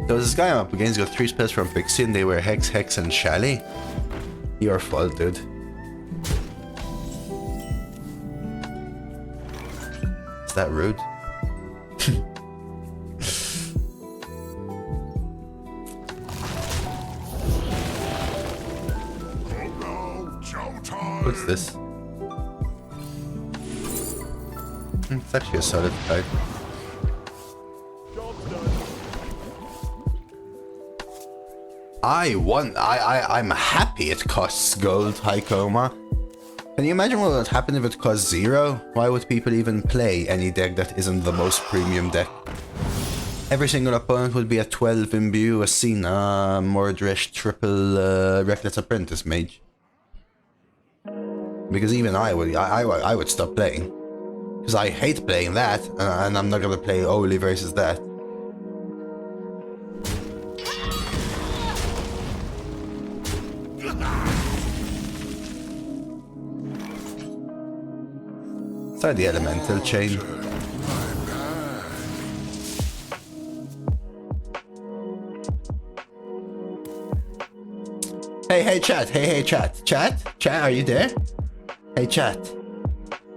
So this guy I'm up against got 3 spells from Pixie and they were Hex, Hex, and Shally. Your fault, dude. Is that rude? What's this? It's actually a solid card. I'm happy it costs gold, hi Coma. Can you imagine what would happen if it cost 0? Why would people even play any deck that isn't the most premium deck? Every single opponent would be a 12 imbue, a Cena, Mordresh, triple Reckless Apprentice Mage. Because even I would stop playing. Because I hate playing that, and I'm not gonna play Oli versus that. Inside the elemental chain. Hey chat, hey chat. Chat, are you there? Hey chat.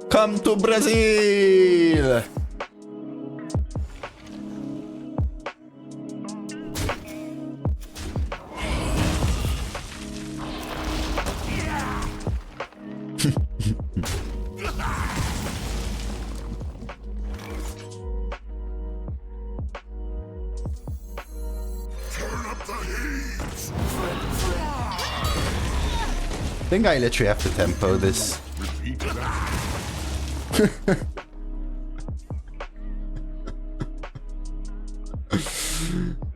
Come to Brazil! I think I literally have to tempo this.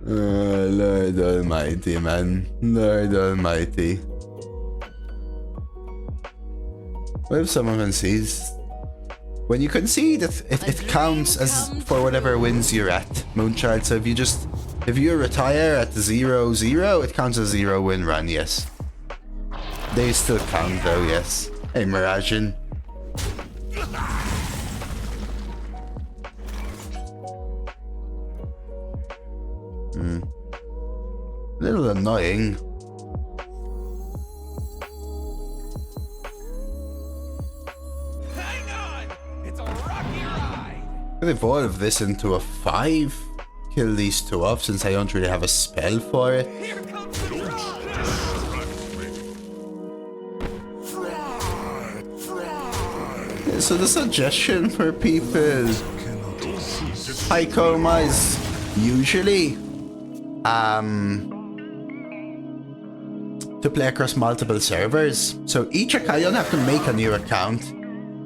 Lord almighty, man. Lord almighty. What if someone sees? When you concede, it counts as for whatever wins you're at, Moonchild. So if you retire at 0-0, it counts as 0 win run, yes. They still count though, yes. Hey, Mirajin. A little annoying. Hang on! It's a rocky ride! Could evolve this into a 5. Kill these 2 off since I don't really have a spell for it. Here comes the drop! So the suggestion for people, high coma is usually to play across multiple servers. So each account, you don't have to make a new account.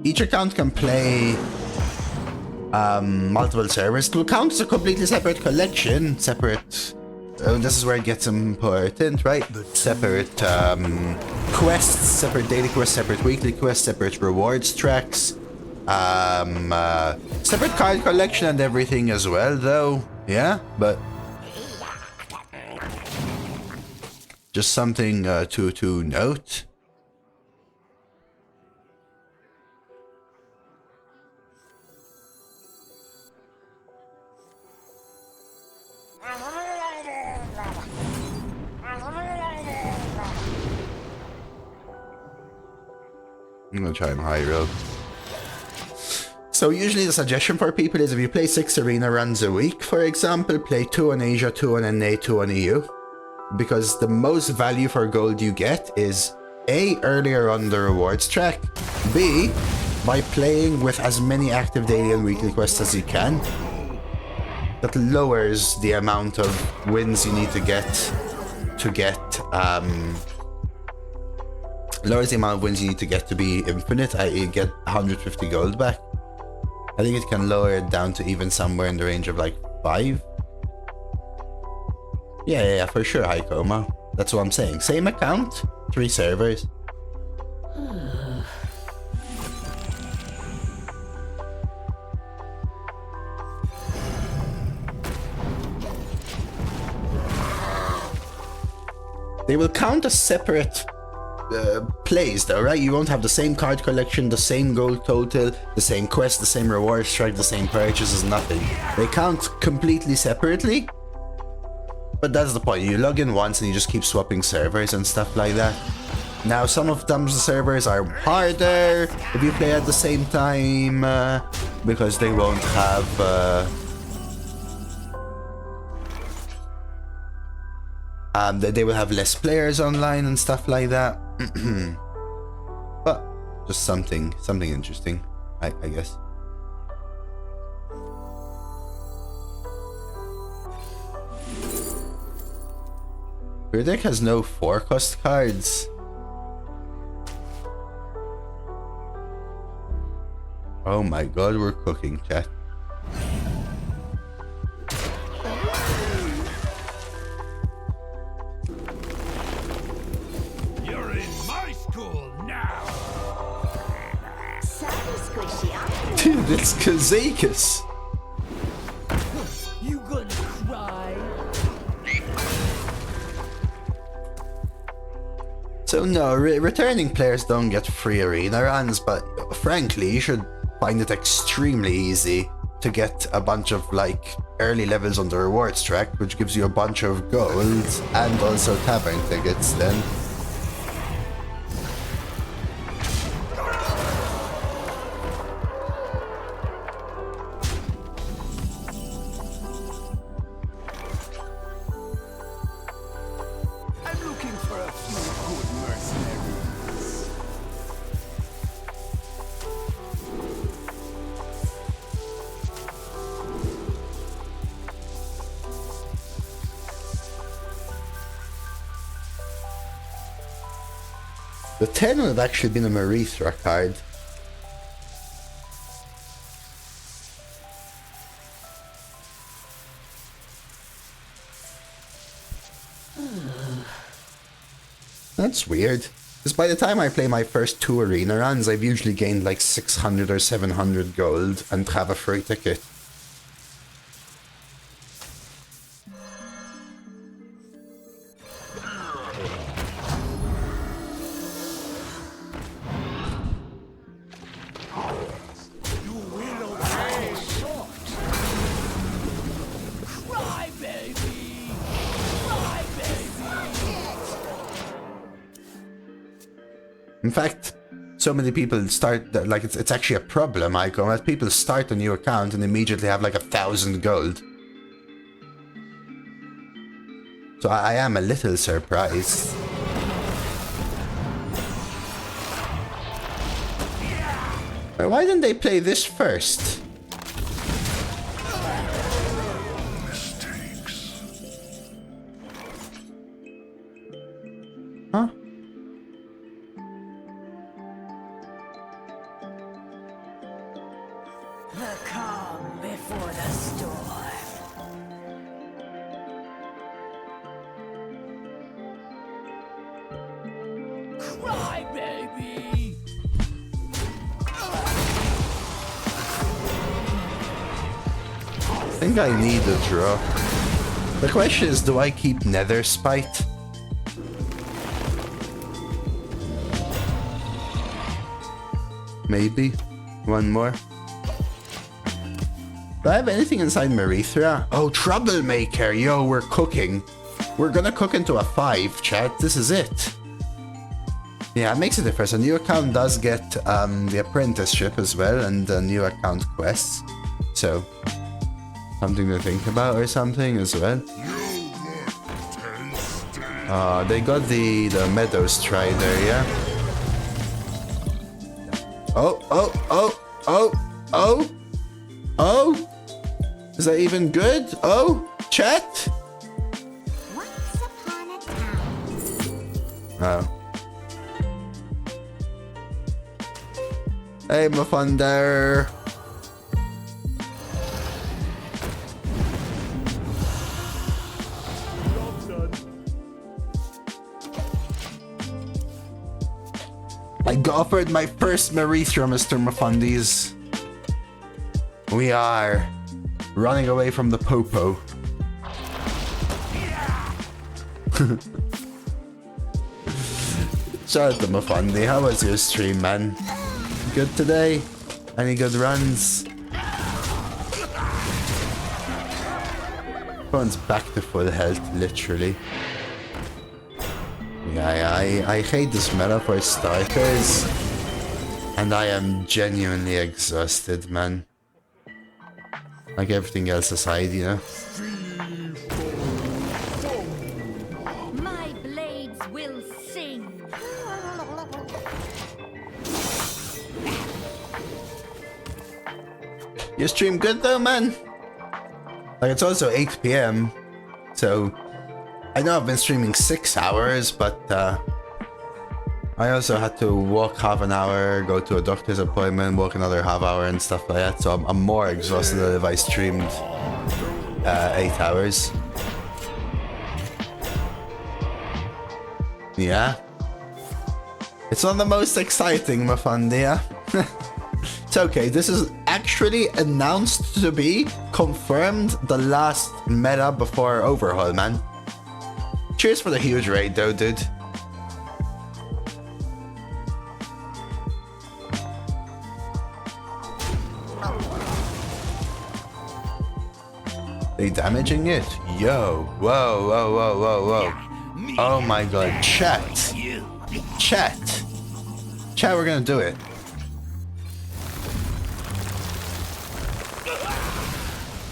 Each account can play multiple servers. It will count as a completely separate collection, separate. This is where it gets important, right? Separate quests, separate daily quests, separate weekly quests, separate rewards tracks, separate card collection and everything as well, though. Yeah, but just something to note. I'm gonna try him high road. So usually the suggestion for people is if you play 6 arena runs a week, for example, play 2 on Asia, 2 on NA, 2 on EU. Because the most value for gold you get is A, earlier on the rewards track, B, by playing with as many active daily and weekly quests as you can. That lowers the amount of wins you need to get lowers the amount of wins you need to get to be infinite, i.e. get 150 gold back. I think it can lower it down to even somewhere in the range of like 5. Yeah, for sure, high coma. That's what I'm saying. Same account, 3 servers. They will count as separate plays though, right? You won't have the same card collection, the same gold total, the same quest, the same reward strike, the same purchases, nothing. They count completely separately. But that's the point. You log in once and you just keep swapping servers and stuff like that. Now some of them servers are harder if you play at the same time because they won't have they will have less players online and stuff like that. But just something interesting, I guess. Your deck has no 4-cost cards. Oh my god, we're cooking, chat. You're in my school now. Dude, it's Kazakus. You gonna cry? So no, returning players don't get free arena runs, but frankly, you should find it extremely easy to get a bunch of like early levels on the rewards track, which gives you a bunch of gold and also tavern tickets then. I'm looking for a few good mercenaries. The 10 would have actually been a Merithra card. That's weird. Because by the time I play my first 2 arena runs, I've usually gained like 600 or 700 gold and have a free ticket. In fact, so many people start, like, it's actually a problem, Icon, as people start a new account and immediately have like 1,000 gold. So I am a little surprised. Why didn't they play this first? Huh? The calm before the storm. Cry, baby! I think I need a draw. The question is, do I keep Nether Spite? Maybe. One more. Do I have anything inside Merithra? Oh, Troublemaker! Yo, we're cooking. We're gonna cook into a 5, chat. This is it. Yeah, it makes a difference. A new account does get the apprenticeship as well, and the new account quests. So, something to think about or something as well. They got the Meadow Strider, yeah? Oh! Is that even good? Oh, chat? Once upon a time. Oh. Hey, Mafunder. I got offered my first Merithra, Mr. Mafundis. We are running away from the Popo. Shout out to Mafundi. How was your stream, man? Good today? Any good runs? Everyone's back to full health, literally. Yeah, I hate this meta for starters. And I am genuinely exhausted, man. Like everything else aside, you know? My blades will sing. You stream good though, man? Like, it's also 8 PM. So, I know I've been streaming 6 hours, but I also had to walk half an hour, go to a doctor's appointment, walk another half hour and stuff like that. So I'm more exhausted than if I streamed 8 hours. Yeah. It's not the most exciting, Mafundia. It's okay. This is actually announced to be confirmed the last meta before overhaul, man. Cheers for the huge raid though, dude. They damaging it? Yo. Whoa, whoa, whoa, whoa, whoa. Oh my god. Chat. Chat. Chat, we're gonna do it.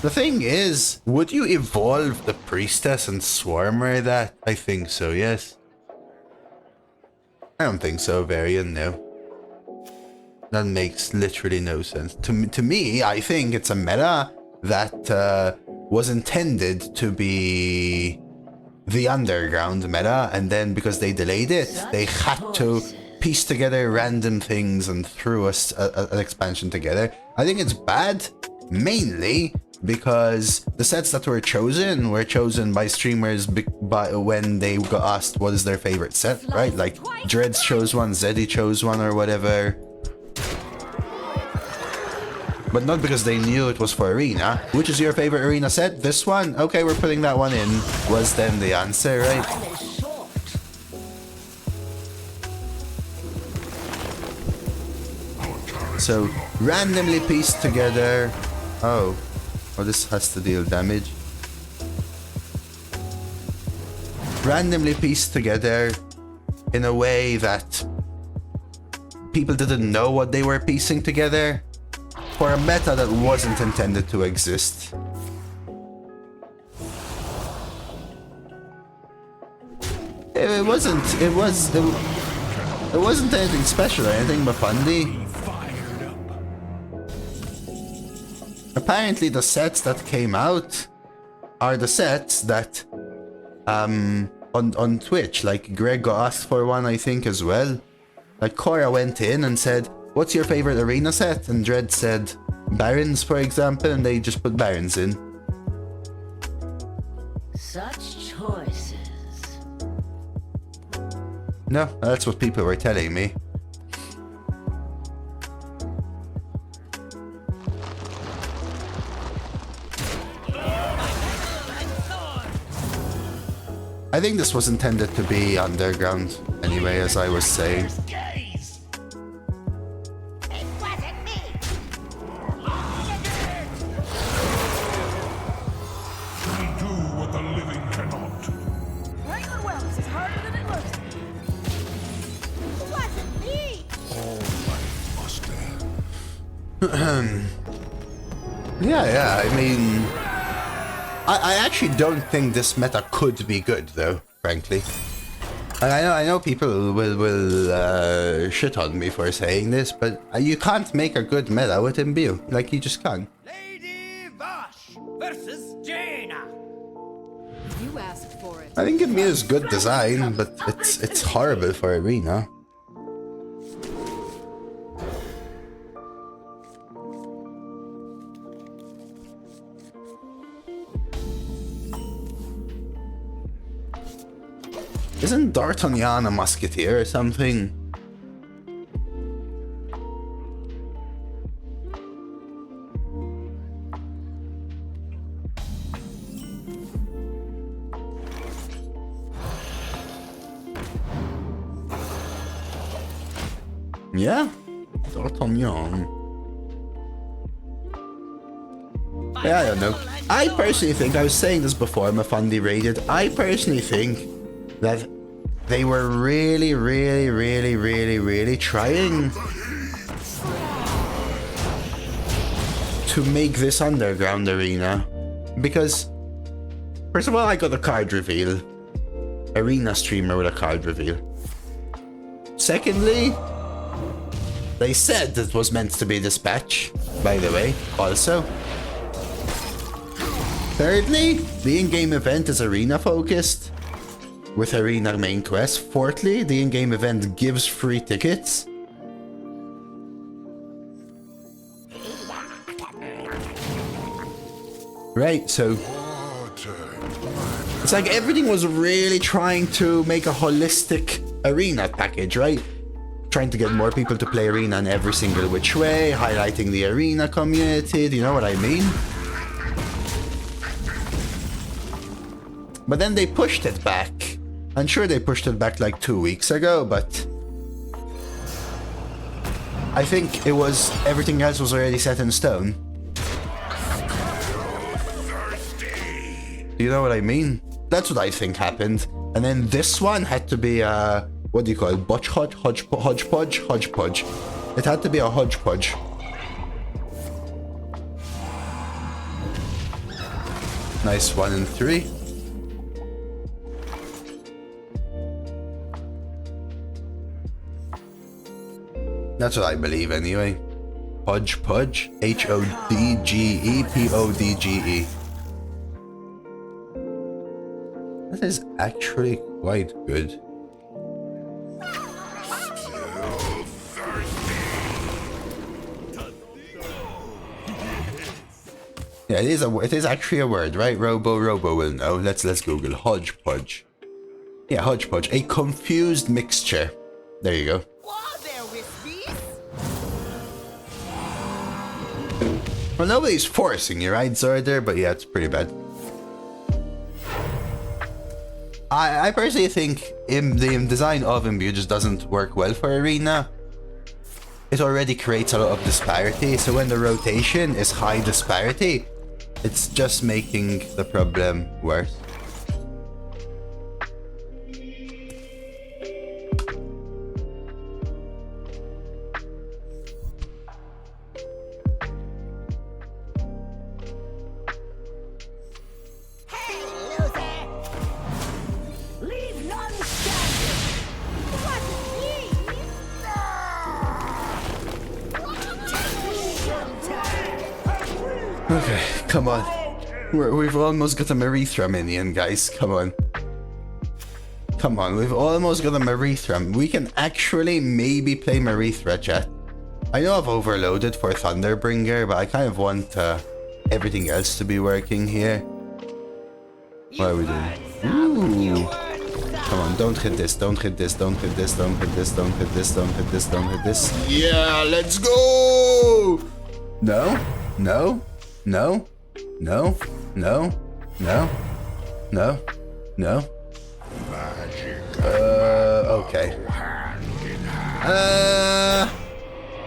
The thing is, would you evolve the Priestess and Swarmer that? I think so, yes. I don't think so, Varian, no. That makes literally no sense. To me, I think it's a meta that was intended to be the underground meta, and then because they delayed it, they had to piece together random things and threw us an expansion together. I think it's bad. mainly because the sets that were chosen by streamers when they got asked what is their favorite set, right? Like Dreads chose one, Zeddy chose one, or whatever. But not because they knew it was for Arena. Which is your favorite Arena set? This one? Okay, we're putting that one in. Was then the answer, right? So, randomly pieced together. Oh, this has to deal damage. Randomly pieced together in a way that people didn't know what they were piecing together for a meta that wasn't intended to exist. It wasn't anything special or anything but funny. Apparently the sets that came out are the sets that on Twitch, like Greg got asked for one, I think, as well. Like Cora went in and said, what's your favorite Arena set? And Dread said Barons, for example, and they just put Barons in. Such choices. No, that's what people were telling me. I think this was intended to be underground anyway, as I was saying. Yeah, I mean, I actually don't think this meta could be good, though, frankly. And I know people will shit on me for saying this, but you can't make a good meta with Imbue. Like, you just can't. Lady Vash versus Jaina. You asked for it. I think Imbue is good design, but it's horrible for Arena. Isn't D'Artagnan a musketeer or something? Yeah, D'Artagnan. Yeah, I don't know. I personally think, I was saying this before Mafandi raided, I personally think that they were really trying to make this underground arena. Because, first of all, I got a card reveal. Arena streamer with a card reveal. Secondly, they said it was meant to be dispatch, by the way, also. Thirdly, the in-game event is arena focused, with arena main quest. Fourthly, the in-game event gives free tickets. Right, so it's like everything was really trying to make a holistic arena package, right? Trying to get more people to play arena in every single which way, highlighting the arena community, do you know what I mean? But then they pushed it back. I'm sure they pushed it back like 2 weeks ago, but I think it was, everything else was already set in stone. Do you know what I mean? That's what I think happened. And then this one had to be a, what do you call it? Hodgepodge? It had to be a hodgepodge. Nice 1 and 3. That's what I believe anyway. Hodgepodge. Hodgepodge. That is actually quite good. Yeah, it is actually a word, right? Robo will know. Let's Google hodgepodge. Yeah, hodgepodge. A confused mixture. There you go. Whoa there, Wispies! Well, nobody's forcing you, right, Zorder? But yeah, it's pretty bad. I personally think the design of Imbue just doesn't work well for Arena. It already creates a lot of disparity, so when the rotation is high disparity, it's just making the problem worse. Okay, come on. We've almost got a Merithra minion, guys. Come on. Come on, we've almost got a Merithra. We can actually maybe play Merithra, chat. I know I've overloaded for Thunderbringer, but I kind of want everything else to be working here. What are we doing? Ooh. Come on, don't hit this, don't hit this, don't hit this, don't hit this, don't hit this, don't hit this, don't hit this. Yeah, let's go! No, no, no, no, no, no, no, no. Okay.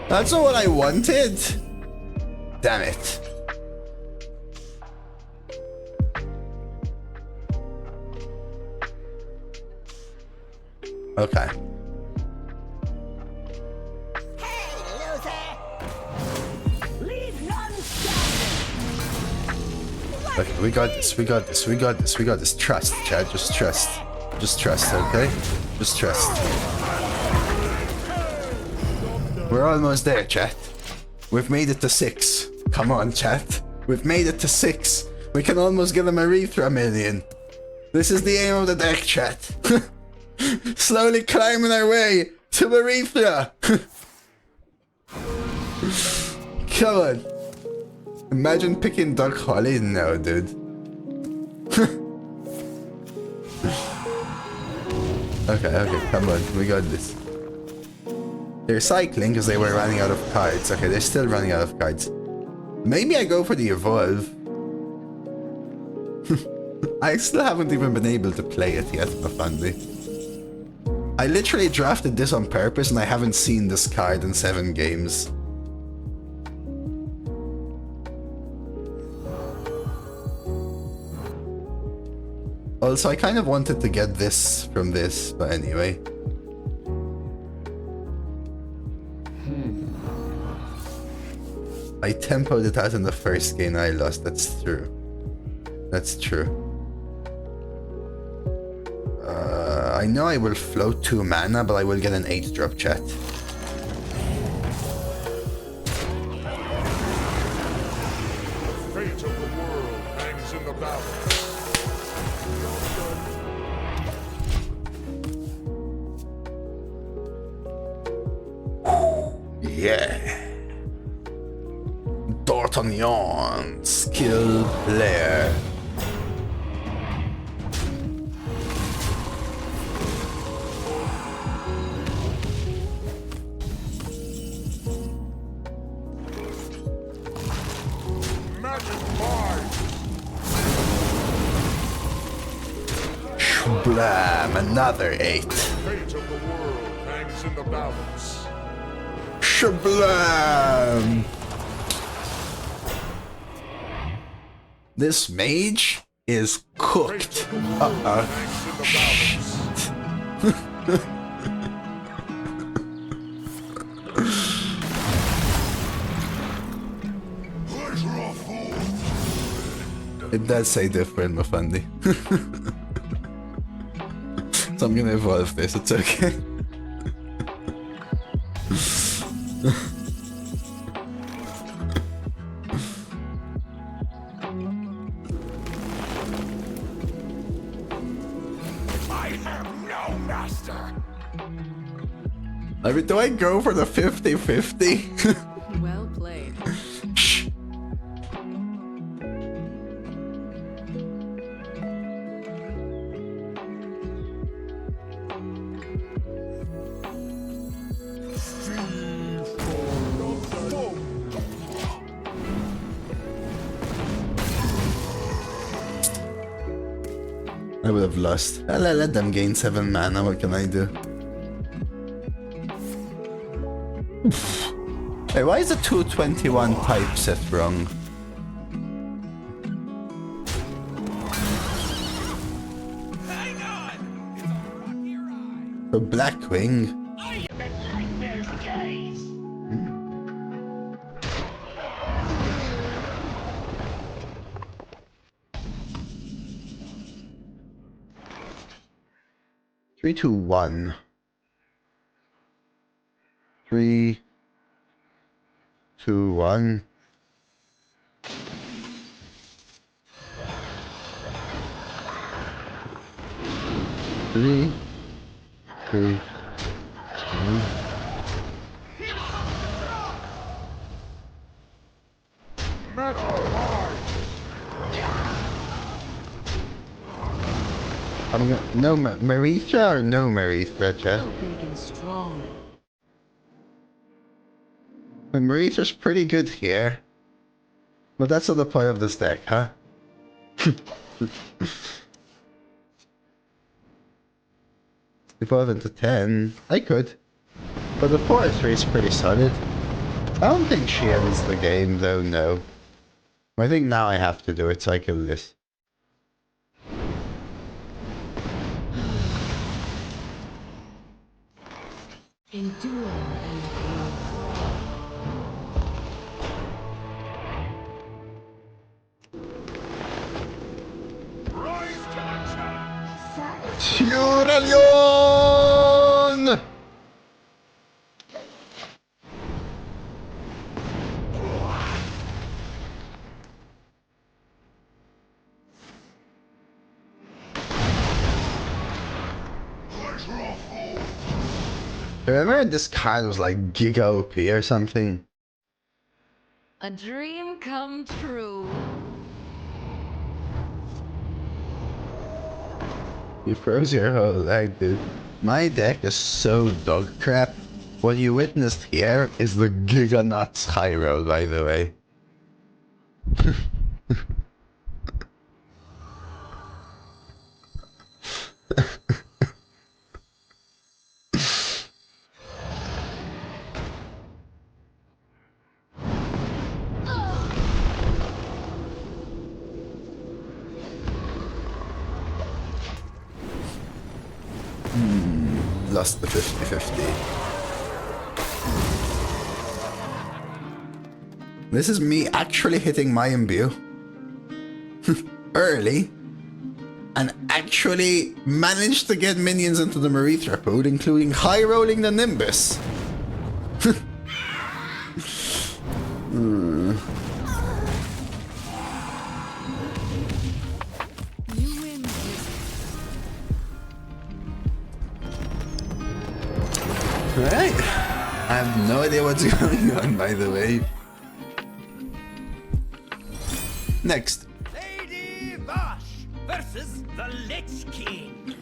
That's not what I wanted. Damn it. Okay. Okay, we got this, we got this, we got this, we got this. Trust, Chad, just trust. Just trust, okay? Just trust. We're almost there, chat. We've made it to 6. Come on, chat. We've made it to 6. We can almost get a Merithra minion. This is the aim of the deck, chat. Slowly climbing our way to Merithra. Come on. Imagine picking Dark Holly now, dude. Okay, come on. We got this. They're cycling because they were running out of cards. Okay, they're still running out of cards. Maybe I go for the Evolve. I still haven't even been able to play it yet, Mafandi. I literally drafted this on purpose and I haven't seen this card in 7 games. Also, I kind of wanted to get this from this, but anyway. I tempoed it out in the first game I lost, that's true. That's true. I know I will float 2 mana, but I will get an 8-drop, chat. Fate of the world hangs in the balance. Yeah. D'Artagnan, skilled player. Blam, another 8. Fate of the world hangs in the balance. Shablam! This mage is cooked. It does say different, Mafandi. So I'm gonna evolve this, it's okay. I have no master. I mean, do I go for the 50-50? Well played. Shh. I would have lost. I'll let them gain 7 mana, what can I do? Hey, why is the 221 typeset wrong? Hang on! It's a rocky ride. For Blackwing. I bet like those days. 3, 2, 1. 3, 2, 1. Three, two, one. I'm gonna no Merithra or no Merithra, chat. Big and strong. Merithra's pretty good here. But that's not the point of this deck, huh? Evolve into 10. I could. But the forestry is pretty solid. I don't think she ends the game though, no. I think now I have to do it so I kill this. Endure and Rise to the challenge! Tyuralion! Remember this card was like Giga OP or something? a dream come true. You froze your whole leg, dude. My deck is so dog crap. What you witnessed here is the Giga Nuts high roll, by the way. Lost the 50-50. This is me actually hitting my imbue early and actually managed to get minions into the Merithra pool, including high rolling the Nimbus. You win. Alright. I have no idea what's going on, by the way. Next. Lady Vash versus the Lich King.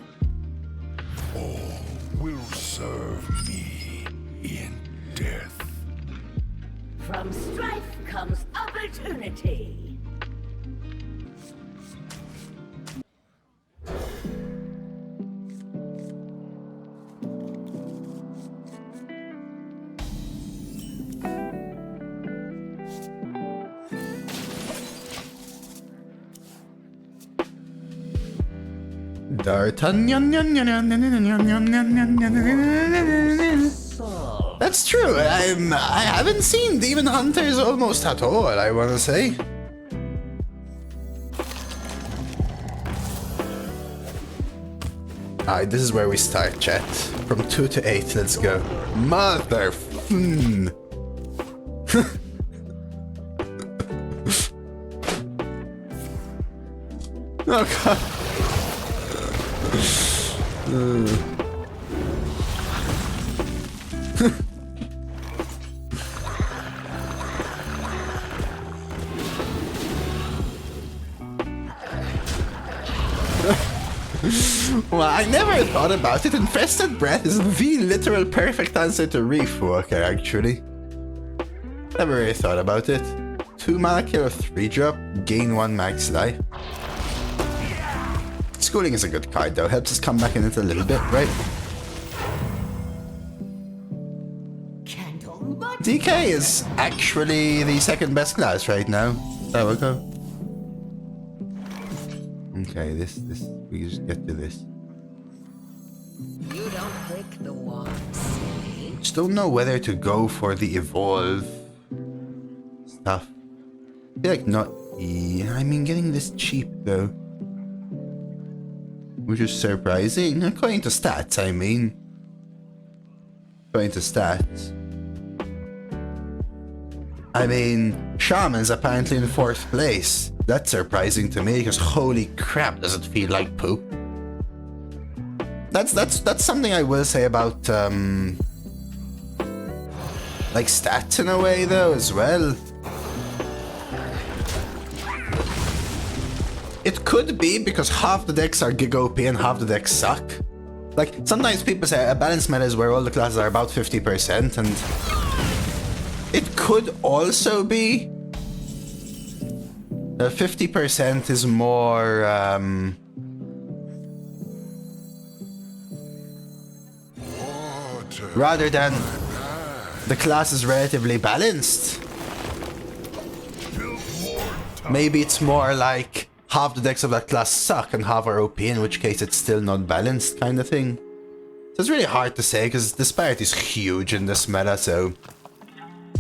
All will serve me in death. From strife comes opportunity. D'Artagnan. That's true. I haven't seen Demon Hunters almost at all, I wanna say. Alright, this is where we start, chat. From 2 to 8, let's go. Mother Oh god. Well, I never thought about it. Infested Breath is the literal perfect answer to Reef Walker, actually. Never really thought about it. 2 mana kill or 3 drop, gain 1 max life. Schooling is a good card though, helps us come back in it a little bit, right? DK is actually the second best class right now. There we go. Okay, this, we just get to this. You don't pick the one, silly. Just don't know whether to go for the evolve stuff. I feel like not I mean, getting this cheap though. Which is surprising. According to stats, I mean. According to stats. I mean, Shaman's apparently in 4th place. That's surprising to me because holy crap, does it feel like poop. That's something I will say about like stats in a way though as well. It could be because half the decks are gig OP and half the decks suck. Like sometimes people say a balanced meta is where all the classes are about 50%, and it could also be that 50% is more rather than the class is relatively balanced. Maybe it's more like half the decks of that class suck and half are OP, in which case it's still not balanced kind of thing. So it's really hard to say because disparity is huge in this meta, so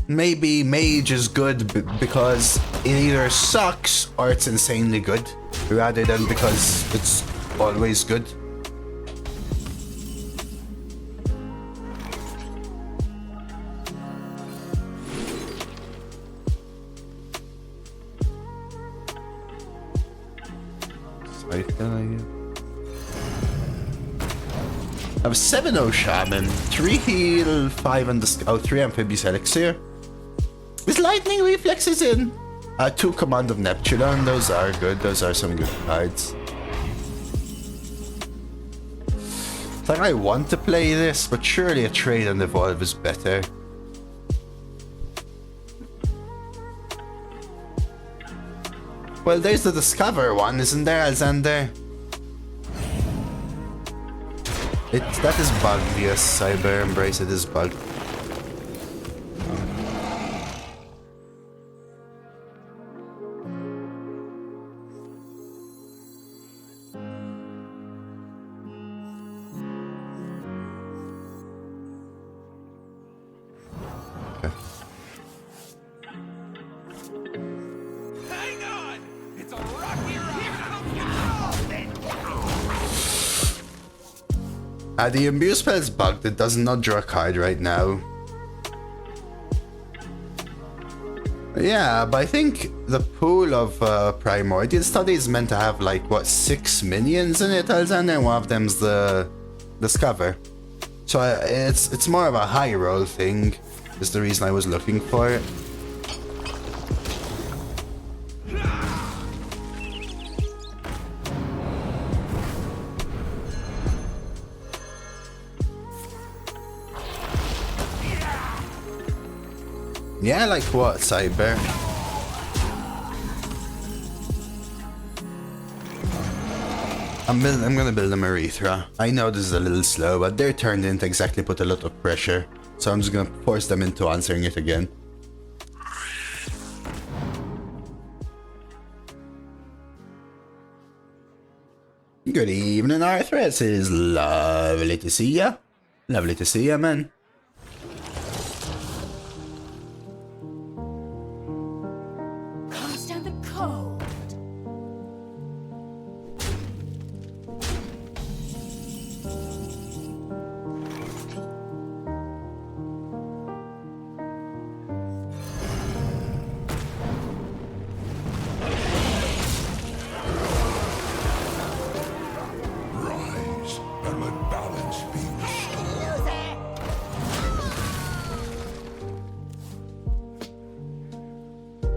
maybe Mage is good because it either sucks or it's insanely good, rather than because it's always good. I have 7-0 Shaman, 3 heal, 5 on the 3 amphibious elixir. With lightning reflexes in. 2 command of Neptune, those are good, those are some good cards. It's like I want to play this, but surely a trade and evolve is better. Well, there's the Discover one, isn't there, Alexander? That is bugged, yes, Cyber Embrace, it is bugged. The Imbue spell is bugged, it does not draw a card right now. Yeah, but I think the pool of Primordial Study is meant to have like, what, 6 minions in it, Alexander, and one of them's the Discover. So it's more of a high roll thing, is the reason I was looking for it. Yeah, like what, Cyber? I'm gonna build a Merithra. I know this is a little slow, but their turn didn't exactly put a lot of pressure, so I'm just gonna force them into answering it again. Good evening, Arthur. It is lovely to see ya. Lovely to see ya, man.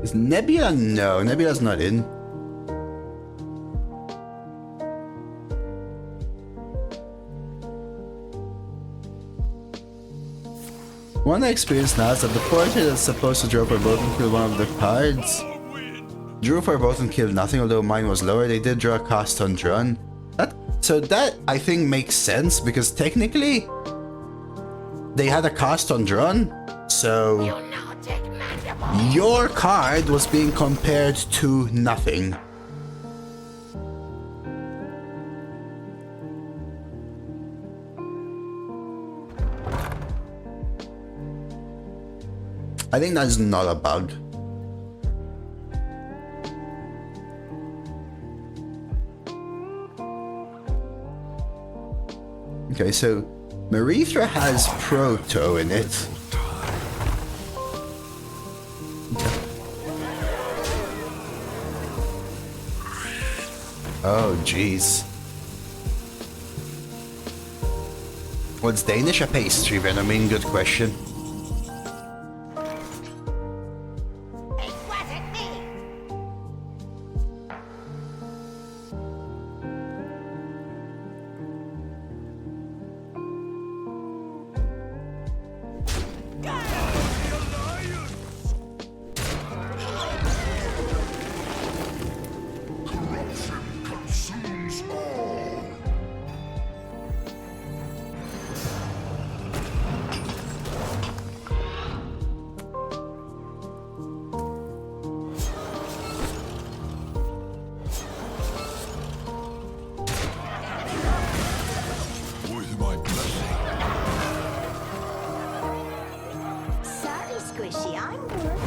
Is Nebula? No, Nebula's not in. One I experienced now is that the portrait that's supposed to draw for both and kill one of the cards drew for both and killed nothing, although mine was lower. They did draw a cast on Drun. So that, I think, makes sense, because technically, they had a cost on drawn, so your card was being compared to nothing. I think that's not a bug. Okay, so Merithra has Proto in it. Oh, jeez. What's Danish a pastry then? I mean, good question. It wasn't me. Consumes all. With my blessing. Sorry, Squishy, I'm bored.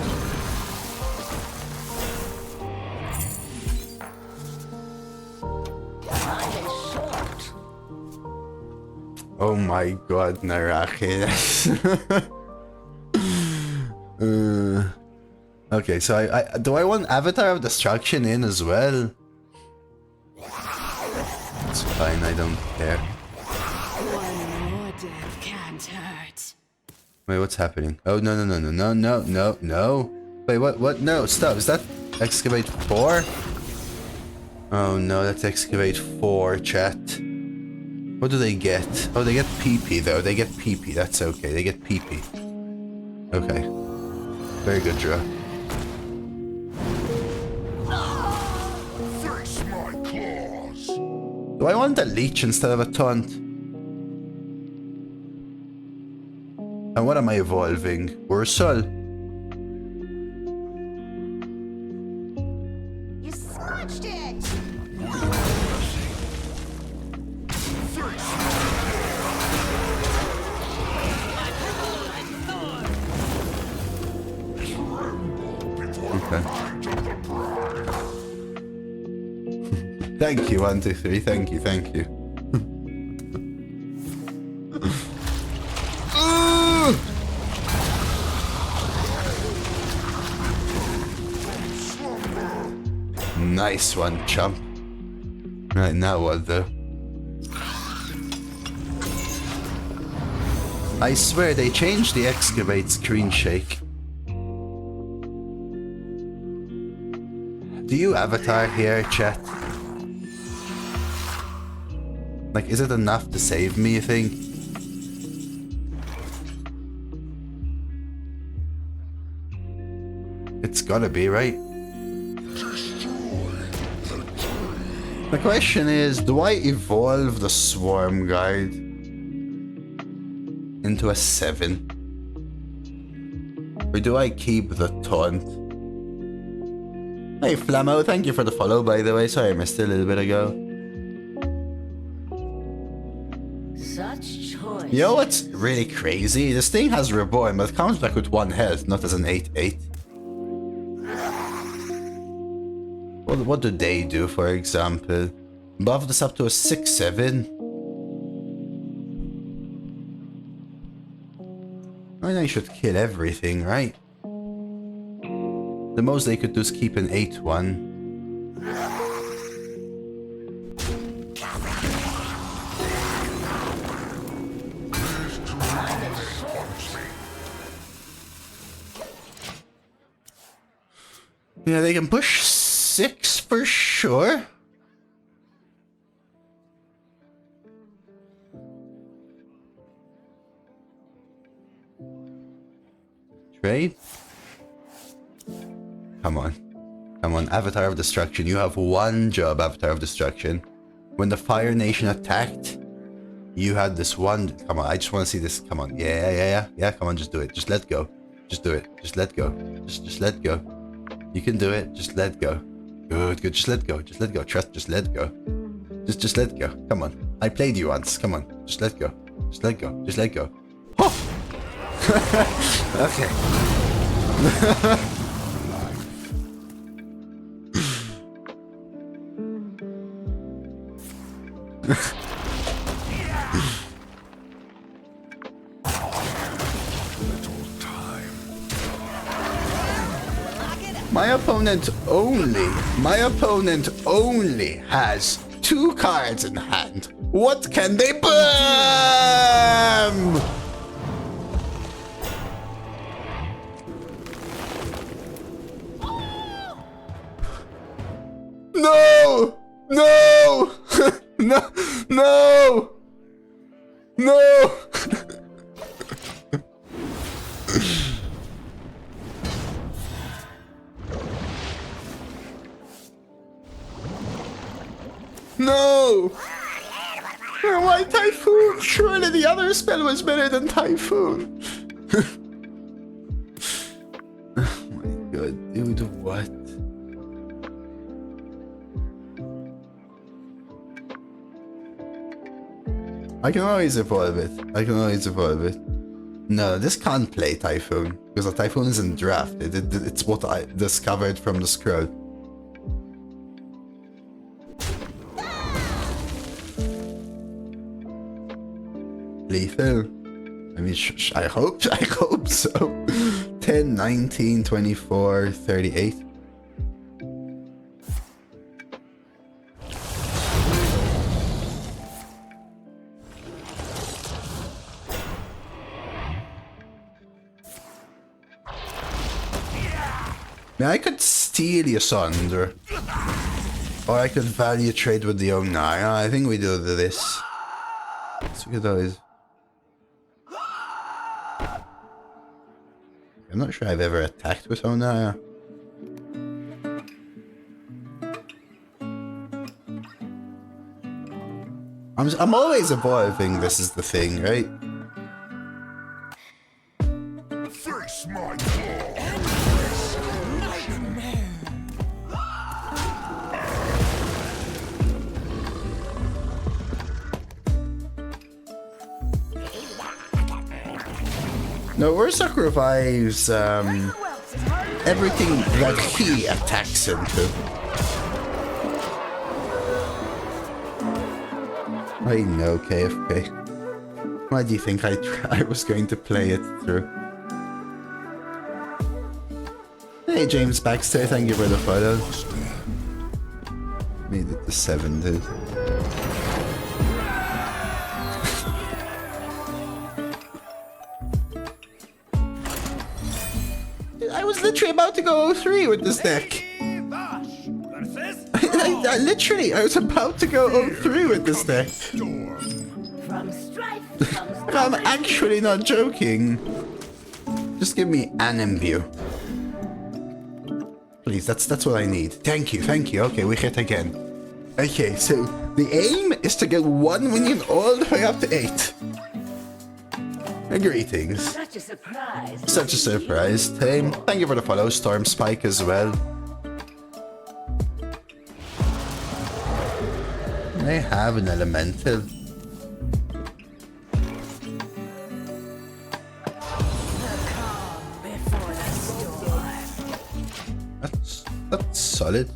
Time is short. Oh my god, Naraki. Okay, so I do I want Avatar of Destruction in as well? It's fine, I don't care. One more death can't hurt. Wait, what's happening? Oh, no. Wait, what? No, stop. Is that Excavate 4? Oh no, that's Excavate 4, chat. What do they get? Oh, they get PP though. They get PP. That's okay. They get PP. Okay. Very good, draw. Face my claws. Do I want a leech instead of a taunt? And what am I evolving? Ursol? You smudged it. Okay. Thank you, 1, 2, 3. Thank you. Nice one, chump. Right, now what though? I swear they changed the excavate screen shake. Do you avatar here, chat? Like, is it enough to save me, you think? It's gotta be, right? The question is, do I evolve the Swarm Guide into a 7? Or do I keep the Taunt? Hey Flammo, thank you for the follow, by the way. Sorry I missed it a little bit ago. Such choice. You know what's really crazy? This thing has Reborn, but it comes back with 1 health, not as an 8/8. What do they do, for example? Buff this up to a 6/7. I know you should kill everything, right? The most they could do is keep an 8/1. Yeah, they can push 6 for sure. Trade? Come on. Come on, Avatar of Destruction. You have 1 job, Avatar of Destruction. when the Fire Nation attacked, you had this one. Come on, I just want to see this. Come on. Yeah. Come on, just do it. Just let go. Just do it. Just let go. Just let go. You can do it. Just let go. Good. Just let go. Just let go. Trust. Just let go. Just let go. Come on. I played you once. Come on. Just let go. Just let go. Just let go. Oh! Okay. My opponent only has 2 cards in hand. What can they bam? No! No! No! No! No! No! Why Typhoon? Surely the other spell was better than Typhoon. Oh my god, dude, what? I can always evolve it. No, this can't play Typhoon, because the Typhoon isn't drafted. It's what I discovered from the scroll. Lethal. I mean, I hope so. 10, 19, 24, 38. Now I could steal your Sunder, or I could value trade with the Onaya. I think we do this. Let's look at those. I'm not sure I've ever attacked with Onaya. I'm always evolving, this is the thing, right? Face my No, Ursak revives everything that he attacks into. I know, KFK. Why do you think I was going to play it through? Hey, James Baxter, thank you for the photo. Made it to 7, dude. I was literally about to go 0-3 with this deck. I was about to go 0-3 with this deck. I'm actually not joking. Just give me an imbue. Please, that's what I need. Thank you. Okay, we hit again. Okay, so the aim is to get 1 minion all the way up to 8. Greetings. Such a surprise. Such a surprise. Thank you for the follow, Storm Spike as well. They have an elemental. That's solid.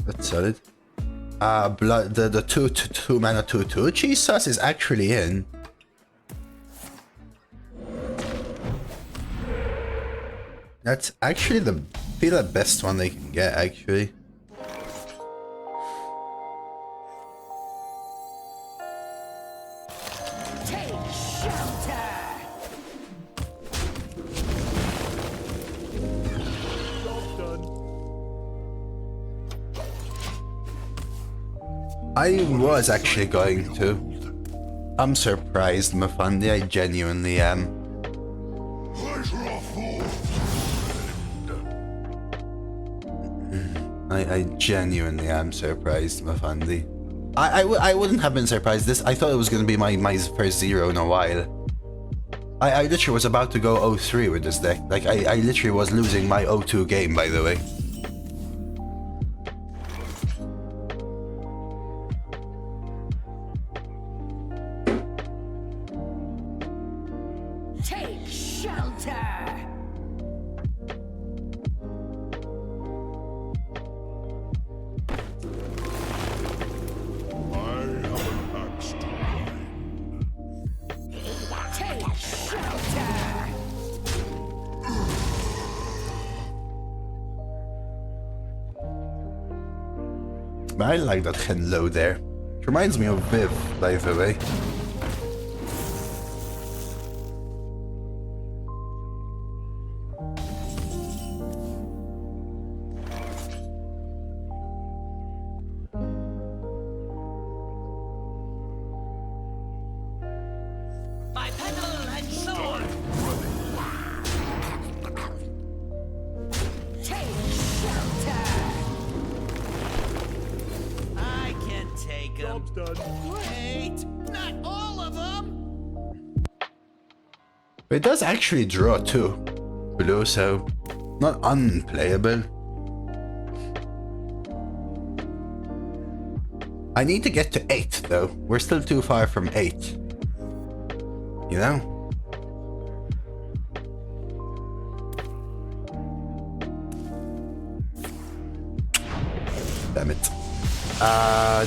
That's solid. Blood. The 2 mana 2/2 Jesus is actually in. That's actually the best one they can get, actually. Take shelter. I was actually going to. I'm surprised, Mafandi. I genuinely am. I genuinely am surprised, Mafandi. I wouldn't have been surprised. I thought it was going to be my first 0 in a while. I literally was about to go 0-3 with this deck. Like, I literally was losing my 0-2 game, by the way. Take shelter! I have an axe to grind. Take shelter! I like that Henlo there. It reminds me of Viv, by the way. My pennon and sword! Take shelter! I can take them. Job's done. Wait! Not all of them! It does actually draw too. Blue, so not unplayable. I need to get to 8 though. We're still too far from 8. You know? Damn it.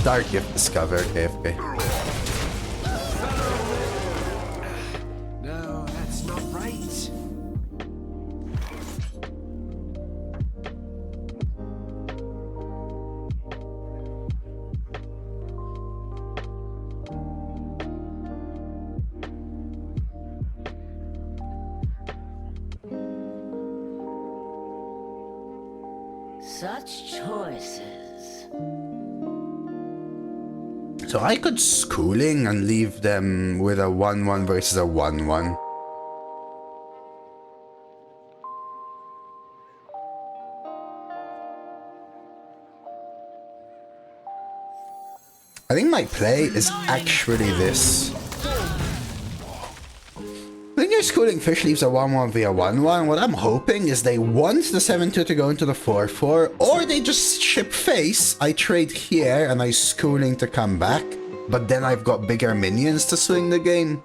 Dark Gift Discover, KFK. No, that's not right. Such choices. So I could Schooling and leave them with a 1-1 versus a 1-1. I think my play is actually this. When your Schooling Fish leaves a 1-1 via 1-1, what I'm hoping is they want the 7-2 to go into the 4-4, or they just ship face, I trade here and I Schooling to come back, but then I've got bigger minions to swing the game.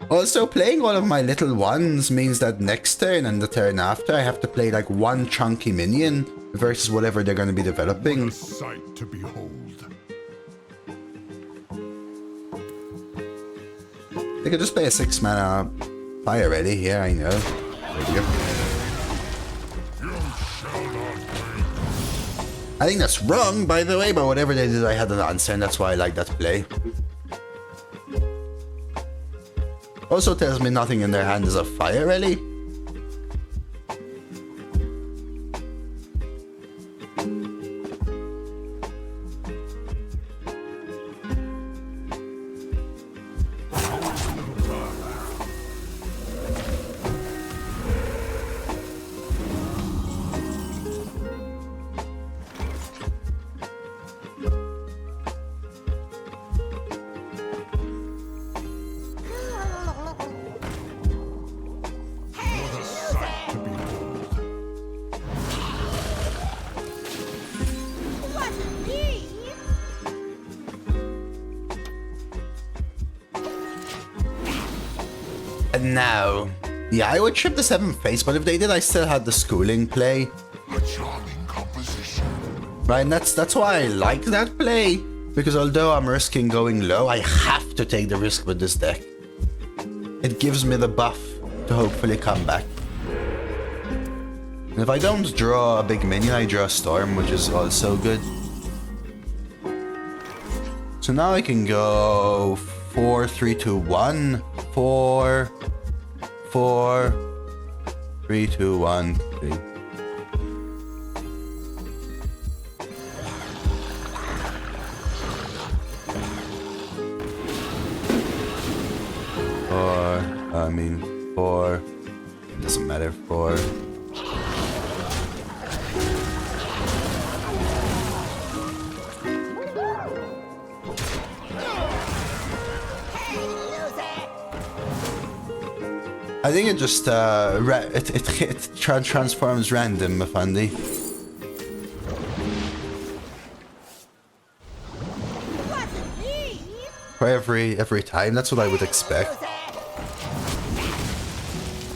Also, playing all of my little ones means that next turn and the turn after I have to play like one chunky minion versus whatever they're going to be developing. A sight to behold. They could just play a 6-mana Fire Ready. Yeah, I know. There we go. I think that's wrong, by the way, but whatever they did, I had an answer, and that's why I like that play. Also tells me nothing in their hand is a Fire Rally. And now, yeah, I would ship the 7th face, but if they did, I still had the Schooling play. A charming composition. Right, and that's why I like that play, because although I'm risking going low, I have to take the risk with this deck. It gives me the buff to hopefully come back. And if I don't draw a big minion, I draw a Storm, which is also good. So now I can go 4, 3, 2, 1, 4, 4, 3, 2, 1, 3. Four. It doesn't matter. 4. I think it just it transforms random, Mafandi. For every time, that's what I would expect.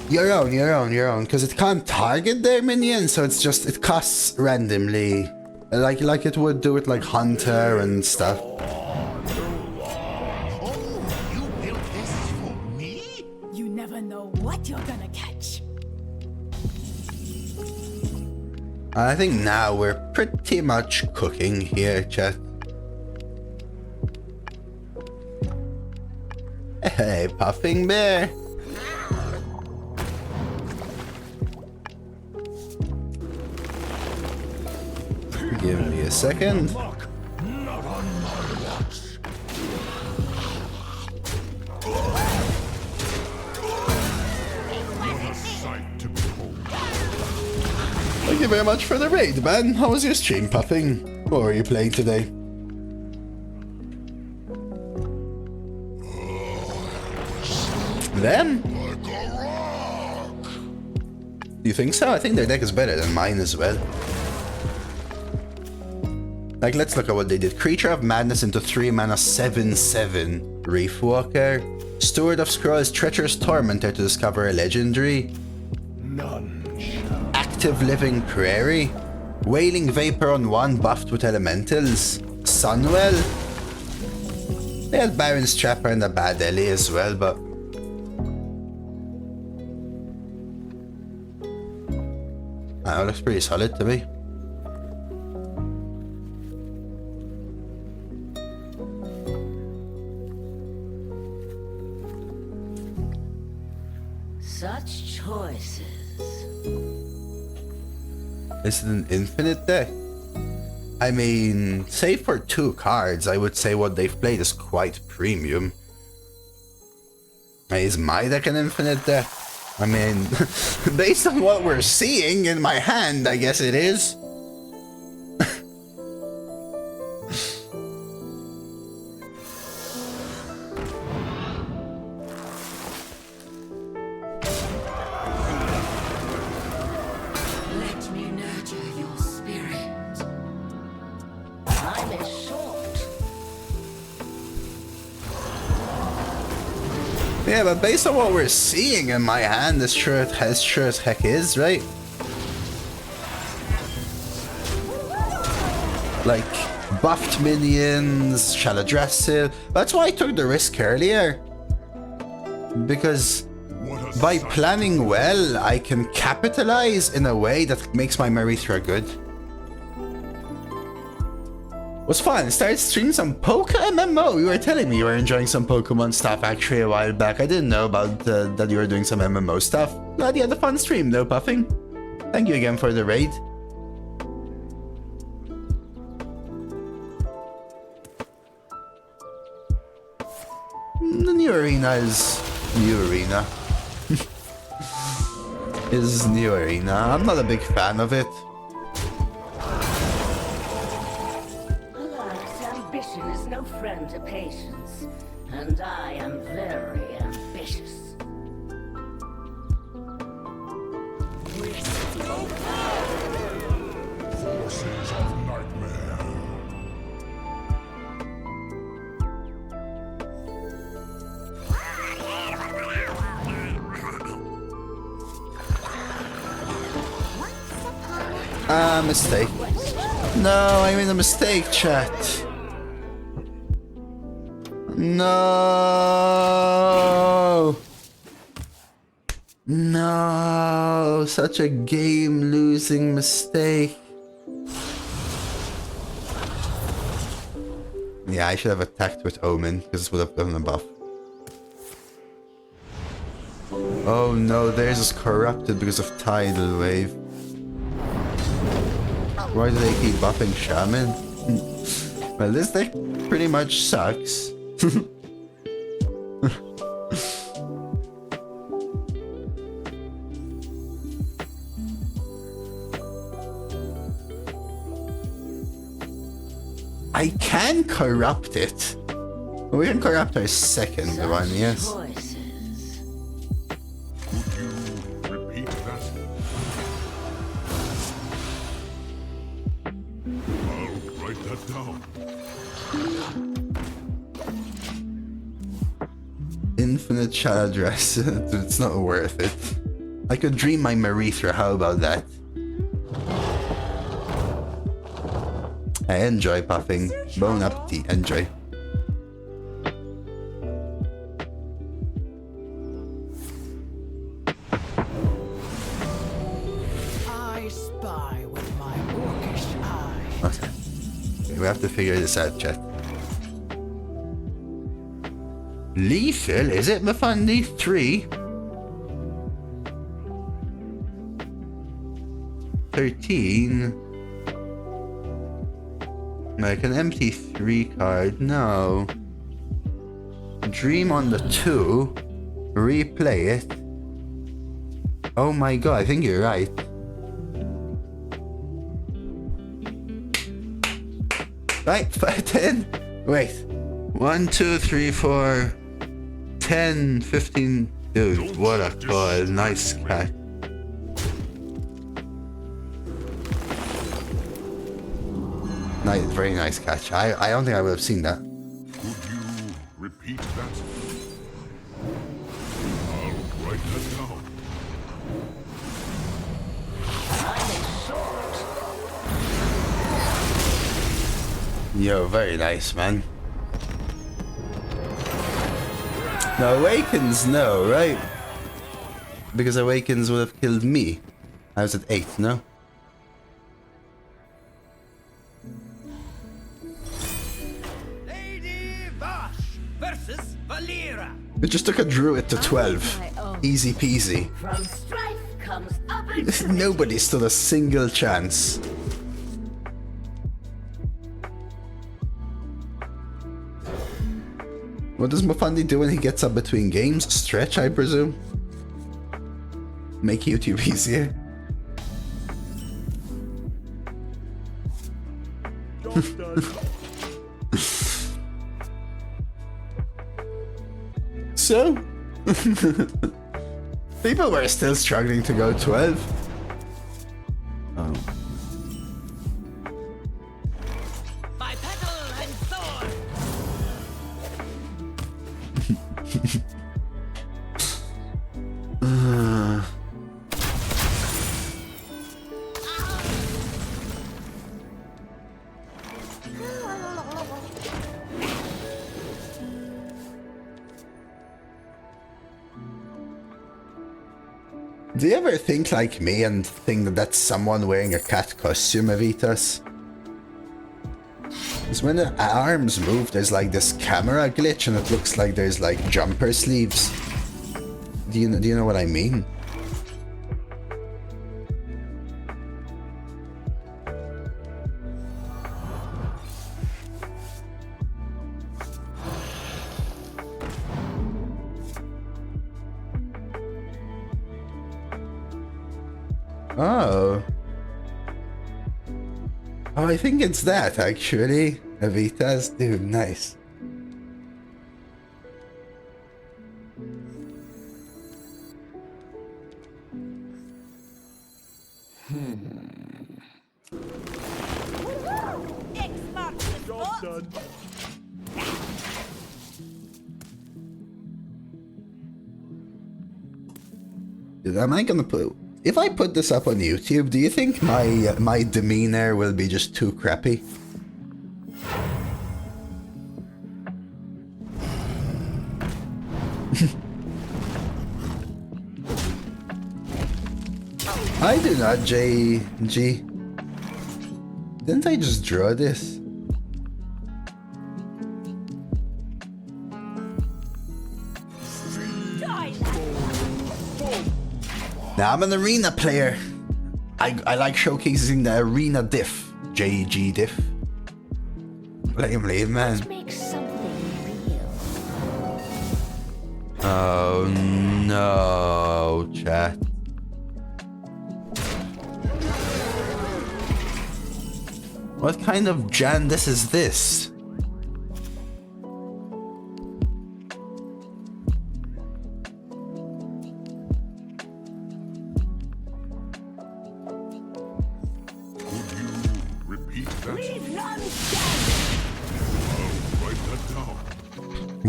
Your own, because it can't target their minion, so it's just it costs randomly, like it would do with like Hunter and stuff. You built this for me? You never know what you're gonna catch. I think now we're pretty much cooking here, chat. Hey, Puffing Bear. Give me a second. Luck, not on my watch. What a sight to behold. Thank you very much for the raid, man. How was your stream, Puffing? What were you playing today? Them? Do you think so? I think their deck is better than mine as well. Like, let's look at what they did. Creature of Madness into 3 mana 7/7 Reef Walker. Steward of Scrolls, Treacherous Tormentor to discover a legendary. None. Active Living Prairie. Wailing Vapor on 1 buffed with elementals. Sunwell. They had Baron's Trapper and a Bad Ellie as well, but that looks pretty solid to me. Such choices. Is it an infinite deck? I mean, save for 2 cards, I would say what they've played is quite premium. Is my deck an infinite deck? I mean, based on what we're seeing in my hand, I guess it is. Let me nurture your spirit. Time is short. Yeah, but based on what we're seeing in my hand, as sure as heck is, right? Like, buffed minions, shall address it. That's why I took the risk earlier. Because by planning well, I can capitalize in a way that makes my Merithra good. Was fun. Started streaming some Poke MMO. You were telling me you were enjoying some Pokemon stuff actually a while back. I didn't know about that you were doing some MMO stuff. Glad you had a fun stream though, Puffing. Thank you again for the raid. The new arena is new arena. Is new arena. I'm not a big fan of it. Alas, ambition is no friend to patience, and I am very ambitious. Forces of nightmare. Mistake. No, I made a mistake, chat. No. No, such a game-losing mistake. Yeah, I should have attacked with Omen, because this would have gotten a buff. Oh no, theirs is corrupted because of Tidal Wave. Why do they keep buffing Shaman? Well, this deck pretty much sucks. I can corrupt it. We can corrupt our second one, yes. Choices. minute challenge rest. It's not worth it. I could dream my Merithra, how about that? I enjoy puffing. Bon appetit, enjoy. I spy with my orcish eye. Okay. We have to figure this out, chat. Lethal, is it, Mafandi? 3? 13? Like an empty 3 card? No. Dream on the 2. Replay it. Oh my god, I think you're right. Right, 5, 10. Wait. 1, 2, 3, 4, 10, 15. Dude, what a call. Nice catch. Nice, very nice catch. I don't think I would have seen that. Could you repeat that? I'll write that down. Yo, very nice, man. Now, Awakens, no, right? Because Awakens would have killed me. I was at 8, no? Lady Vash versus Valera. It just took a druid to 12. Easy peasy. From strife comes up Nobody stood a single chance. What does Mafandi do when he gets up between games? Stretch, I presume? Make YouTube easier? So? People were still struggling to go 12. Oh. By petal and sword. Do you ever think like me and think that that's someone wearing a cat costume, Avitas? Because when the arms move, there's like this camera glitch and it looks like there's like jumper sleeves. Do you know what I mean? Oh. Oh, I think it's that, actually. Avitas, dude, nice. X marks the spot. Done. Dude, am I gonna put... If I put this up on YouTube, do you think my demeanor will be just too crappy? I do not, JG. Didn't I just draw this? Now I'm an arena player. I like showcasing the arena diff. JG diff. Blame, man. Make something real. Oh no, chat. What kind of Jandis is this? Could you repeat that? Leave none standing. I'll write that down.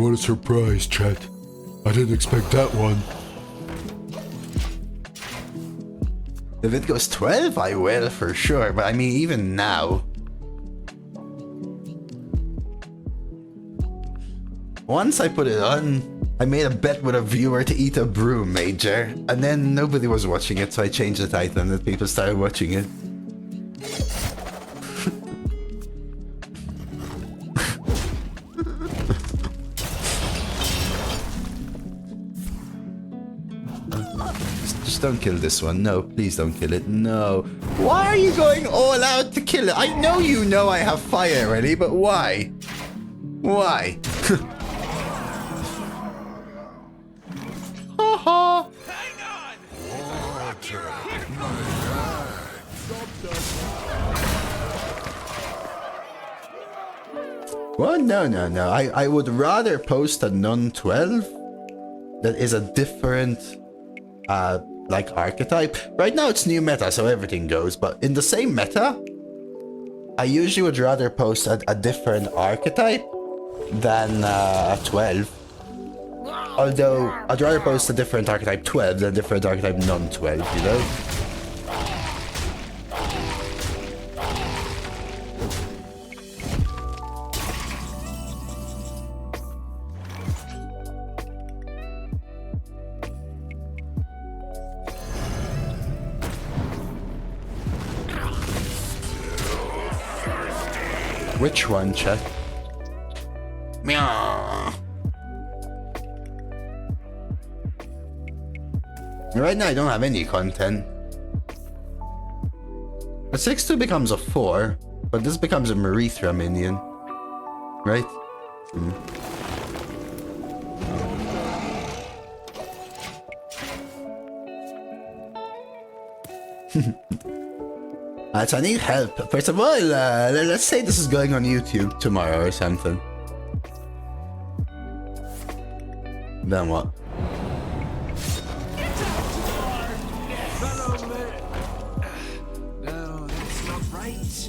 What a surprise, chat. I I didn't expect that one. If it goes 12, I will for sure. But I mean, even now. Once I put it on, I made a bet with a viewer to eat a brew major. And then nobody was watching it, so I changed the title and then people started watching it. Just don't kill this one. No, please don't kill it. No. Why are you going all out to kill it? I know you know I have fire already, but why? Why? Haha. Hang on! Well, no. I would rather post a non-12 that is a different, like, archetype. Right now it's new meta, so everything goes, but in the same meta, I usually would rather post a different archetype than a 12. Although, I'd rather post a different archetype 12 than a different archetype non-12, you know? Which one, chat? Meow. Right now I don't have any content. A 6-2 becomes a 4, but this becomes a Merithra minion. Right? So I need help. First of all, let's say this is going on YouTube tomorrow or something. Then what? No, that's not right.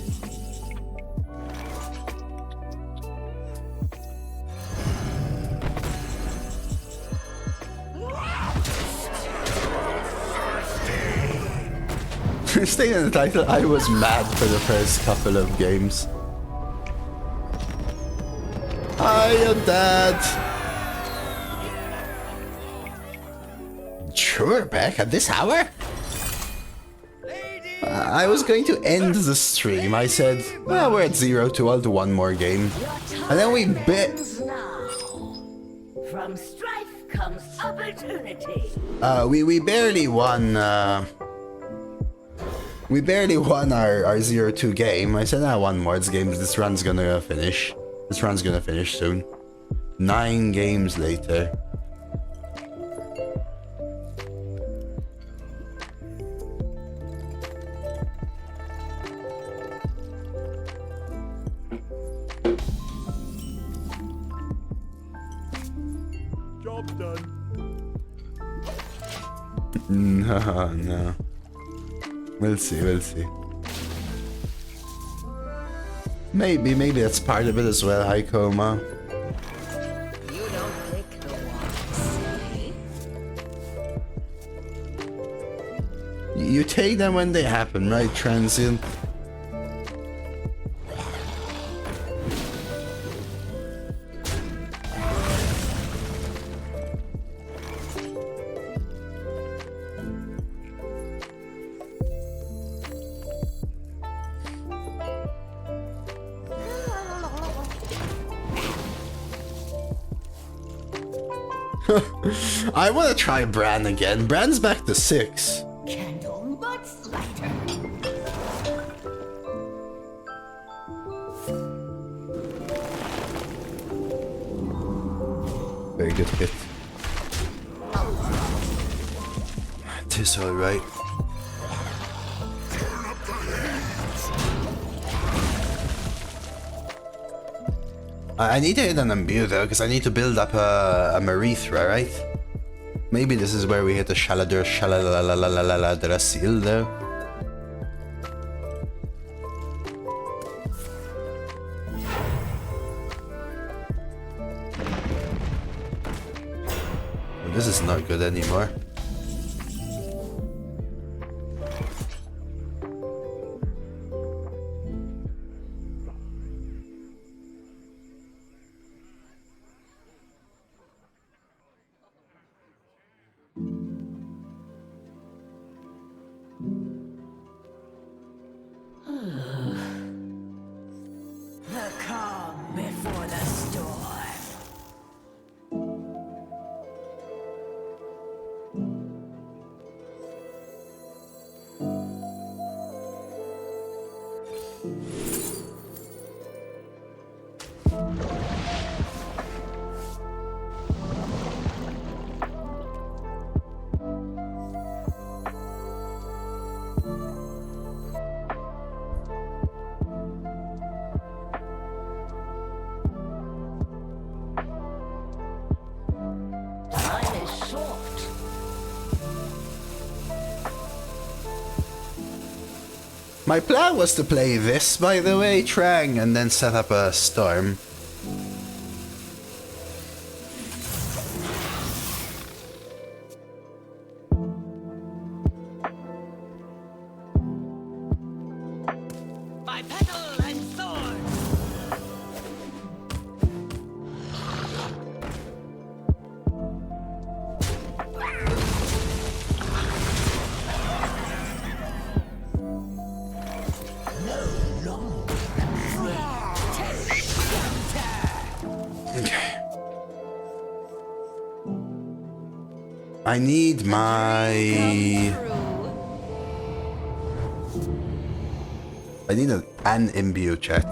Staying in the title, I was mad for the first couple of games. I am dead. Sure, back at this hour? I was going to end the stream. I said, well, we're at 0-2, I'll do one more game. And then we bit. Now, from strife comes opportunity. We barely won. We barely won our 0-2 game. I said, one more game. This run's gonna finish. This run's gonna finish soon. 9 games later. Job done. No. We'll see. Maybe that's part of it as well, hi Coma. You don't pick the ones. You take them when they happen, right, Transient? I want to try Bran again. Bran's back to 6. Candle much lighter. Very good hit. It is alright. I need to hit an imbue though, because I need to build up a Merithra, right? Maybe this is where we hit the Shaladrasil though. this is not good anymore. The calm before the storm. Time is short. My plan was to play this, by the way, Trang, and then set up a storm. By petal and sword. I need my... I need an imbue, chat.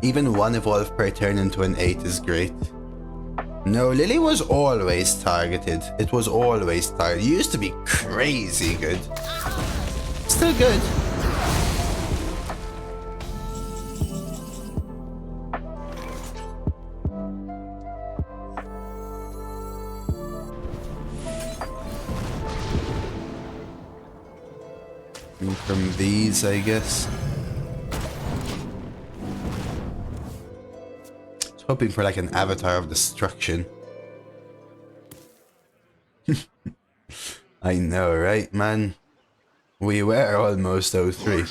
Even one evolve per turn into an 8 is great. No, Lily was always targeted. It was always targeted. It used to be crazy good. Still good. From these, I guess. I was hoping for like an avatar of destruction. I know, right, man? We were almost 03.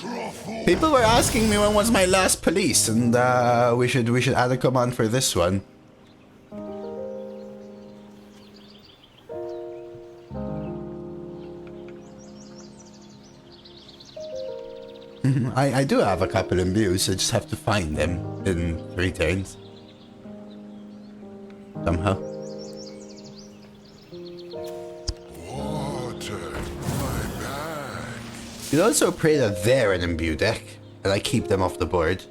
People were asking me when was my last police, and we should add a command for this one. I do have a couple of views, I just have to find them in 3 turns. Somehow. Water, my back. You also pray that they're an imbue deck, and I keep them off the board.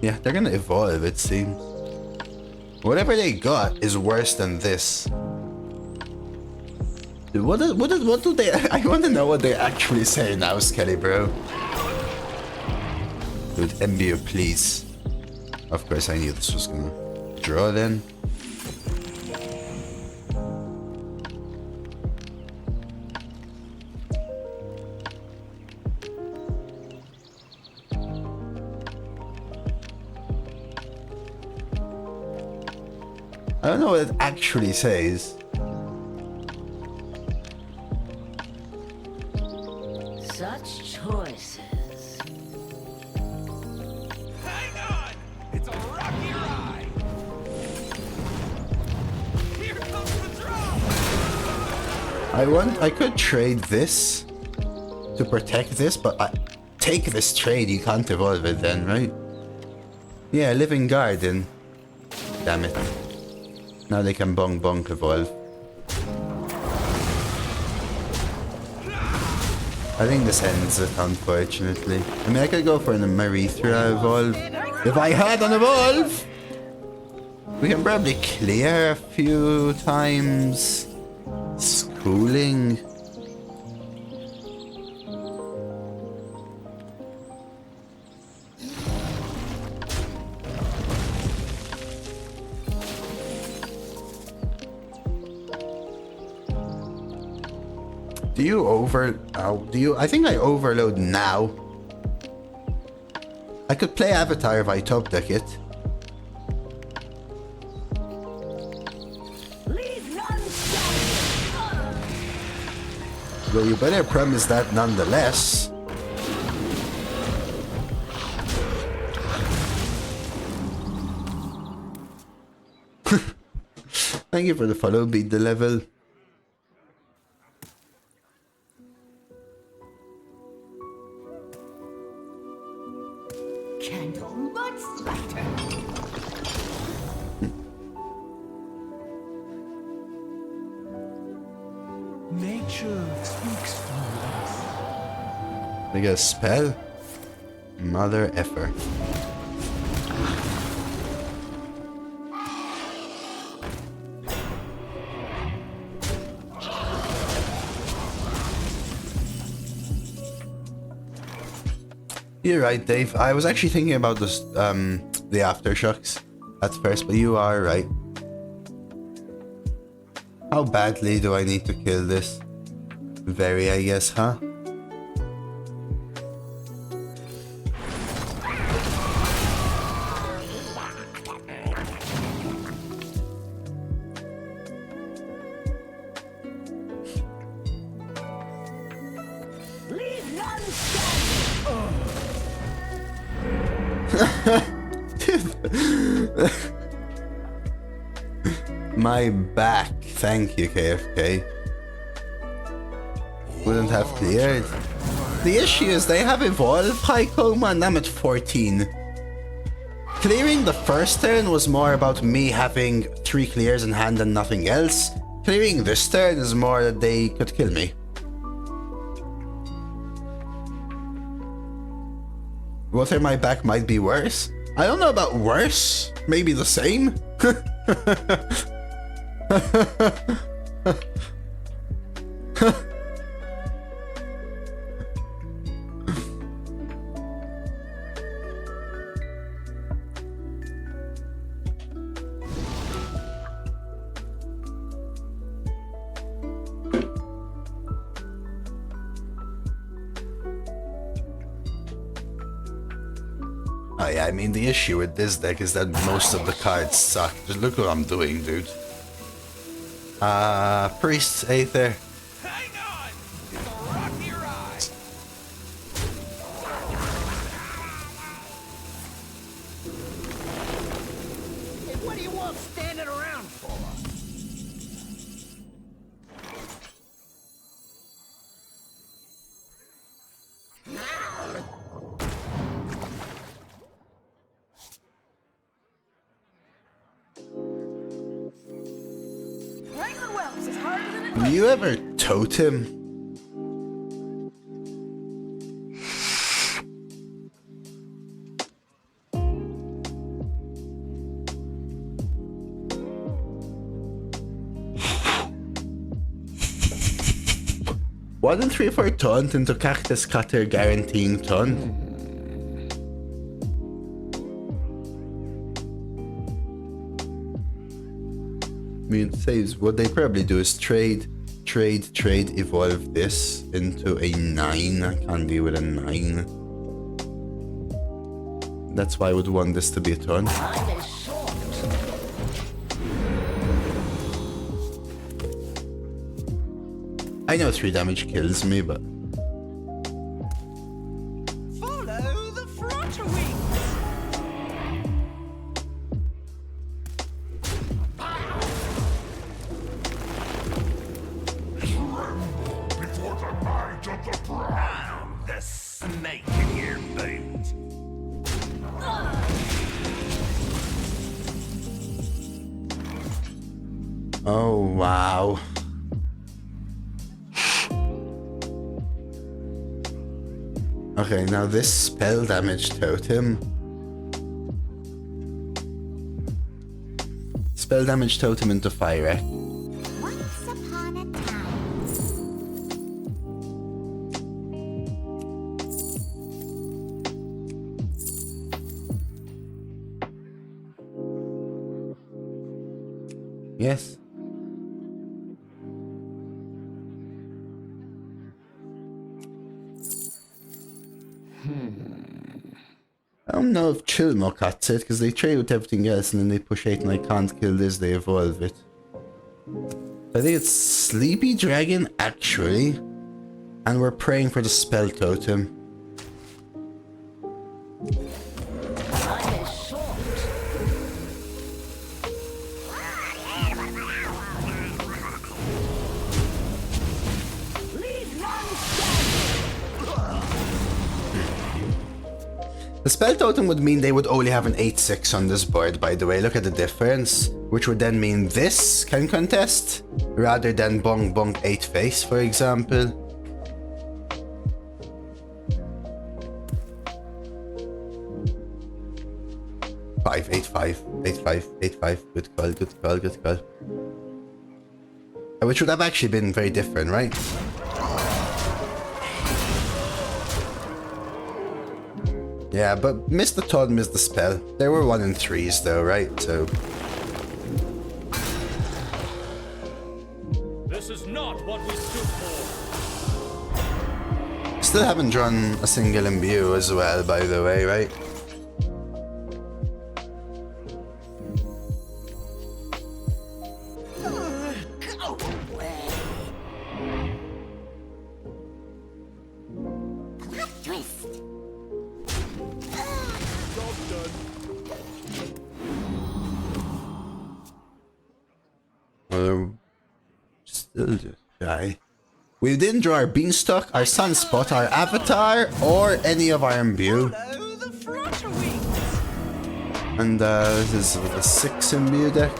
Yeah, they're gonna evolve, it seems. Whatever they got is worse than this. Dude, what do they... I want to know what they actually say now, Skelly, bro. Dude, imbue, please. Of course, I knew this was gonna draw then. I don't know what it actually says. Such choices. Hang on! It's a rocky ride! Here comes the drop! I could trade this to protect this, but I take this trade, you can't evolve it then, right? Yeah, Living Garden. Damn it. Now they can bonk bonk evolve. I think this ends it, unfortunately. I mean, I could go for an Merithra evolve. If I had an evolve! We can probably clear a few times. Schooling. Do you I think I overload now. I could play Avatar if I top deck it. Well, you better promise that nonetheless. Thank you for the follow, beat the level. Candle much lighter. Nature speaks through us. I get a spell? Mother effer. You're right, Dave. I was actually thinking about this, the aftershocks at first, but you are right. How badly do I need to kill this? Very, I guess, huh? Leave none standing. My back. Thank you, KFK. Wouldn't have cleared. The issue is they have evolved high coma and I'm at 14. Clearing the first turn was more about me having 3 clears in hand and nothing else. Clearing this turn is more that they could kill me. Whether my back might be worse? I don't know about worse. Maybe the same? Oh yeah, I mean the issue with this deck is that most of the cards suck. Just look what I'm doing, dude. Priest, Aether. Hang on! It's a rocky ride! Hey, what do you want standing around for? Wrangling whelps is harder than it Do you ever totem? Wasn't 3-4 taunt into Cactus Cutter guaranteeing taunt? I mean, it says what they probably do is trade, evolve this into a 9. I can't deal with a 9. That's why I would want this to be a taunt. Time is short. I know 3 damage kills me, but Follow the flutter wings. Before the might of the brown, the snake in your boot. oh wow. Okay, now this spell damage totem. Spell damage totem into fire. Once upon a time. Yes. I don't know if Chilmo cuts it, because they trade with everything else and then they push 8 and I can't kill this, they evolve it. I think it's Sleepy Dragon, actually. And we're praying for the spell totem. Time is short. Leave none standing. The spell totem would mean they would only have an 8-6 on this board, by the way. Look at the difference. Which would then mean this can contest, rather than Bong Bong 8 face, for example. Five, 8-5, 8-5, 8-5. Good call, good call, good call. Which would have actually been very different, right? Yeah, but missed the Todd, missed the spell. There were 1 in 3s though, right? So This is not what we stood for. still haven't drawn a single imbue as well, by the way, right? Go away. Twist. Job done. Still just shy. We didn't draw our beanstalk, our sunspot, our avatar, or any of our imbue. Hello, the flutter wings. And this is a 6 imbue deck.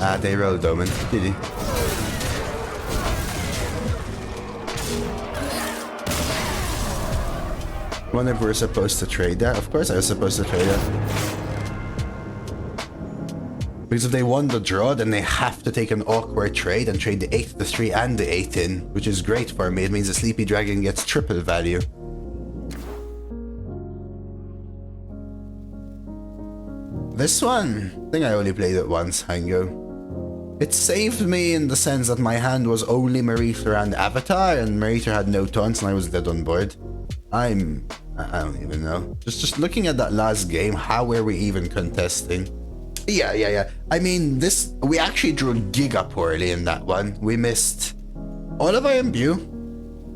Ah, they rolled Omen. GG. Wonder if we're supposed to trade that. Of course I was supposed to trade that. Because if they won the draw, then they have to take an awkward trade and trade the 8, the 3, and the 8 in, which is great for me. It means the Sleepy Dragon gets triple value. This one, I think I only played it once, Hango. It saved me in the sense that my hand was only Merithra and Avatar, and Merithra had no taunts and I was dead on board. I don't even know. Just looking at that last game, how were we even contesting? Yeah. I mean, we actually drew giga poorly in that one. We missed all of our imbue,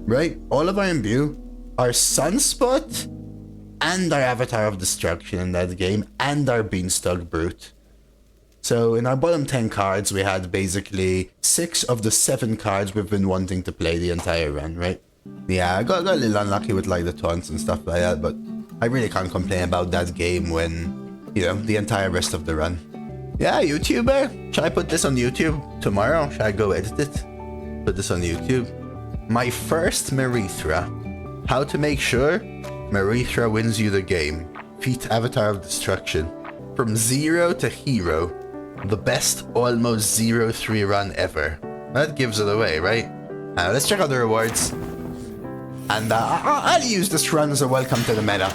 right? All of our imbue, our sunspot, and our Avatar of Destruction in that game, and our Beanstalk Brute. So in our bottom 10 cards, we had basically 6 of the 7 cards we've been wanting to play the entire run, right? Yeah, I got a little unlucky with like the taunts and stuff like that, but I really can't complain about that game when, you know, the entire rest of the run. Yeah, YouTuber, should I put this on YouTube tomorrow? Should I go edit it? Put this on YouTube. My first Merithra. How to make sure Merithra wins you the game. Feat Avatar of Destruction. From 0 to hero. The best almost 0-3 run ever. That gives it away, right? Let's check out the rewards. And I'll use this run as a welcome to the meta.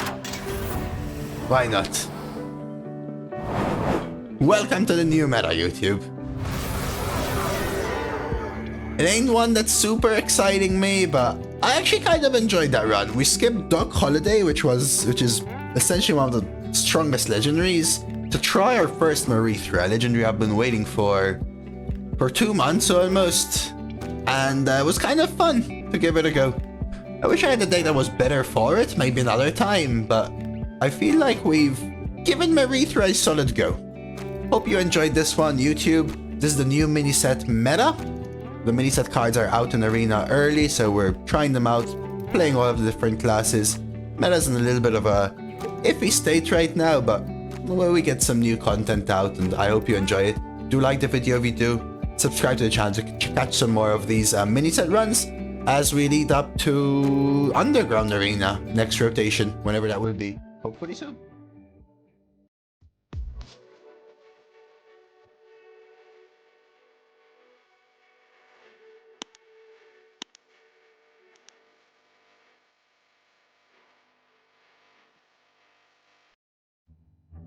Why not? Welcome to the new meta, YouTube. It ain't one that's super exciting me, but I actually kind of enjoyed that run. We skipped Doc Holiday, which is essentially one of the strongest legendaries, to try our first Merithra, a legendary I've been waiting for 2 months almost, and it was kind of fun to give it a go. I wish I had a deck that was better for it, maybe another time, but I feel like we've given Merithra a solid go. Hope you enjoyed this one, YouTube. This is the new mini set meta. The mini set cards are out in Arena early, so we're trying them out, playing all of the different classes. Meta's in a little bit of a iffy state right now, but well, we get some new content out, and I hope you enjoy it. Do like the video if you do. Subscribe to the channel to catch some more of these mini set runs as we lead up to Underground Arena next rotation, whenever that will be. Hopefully soon.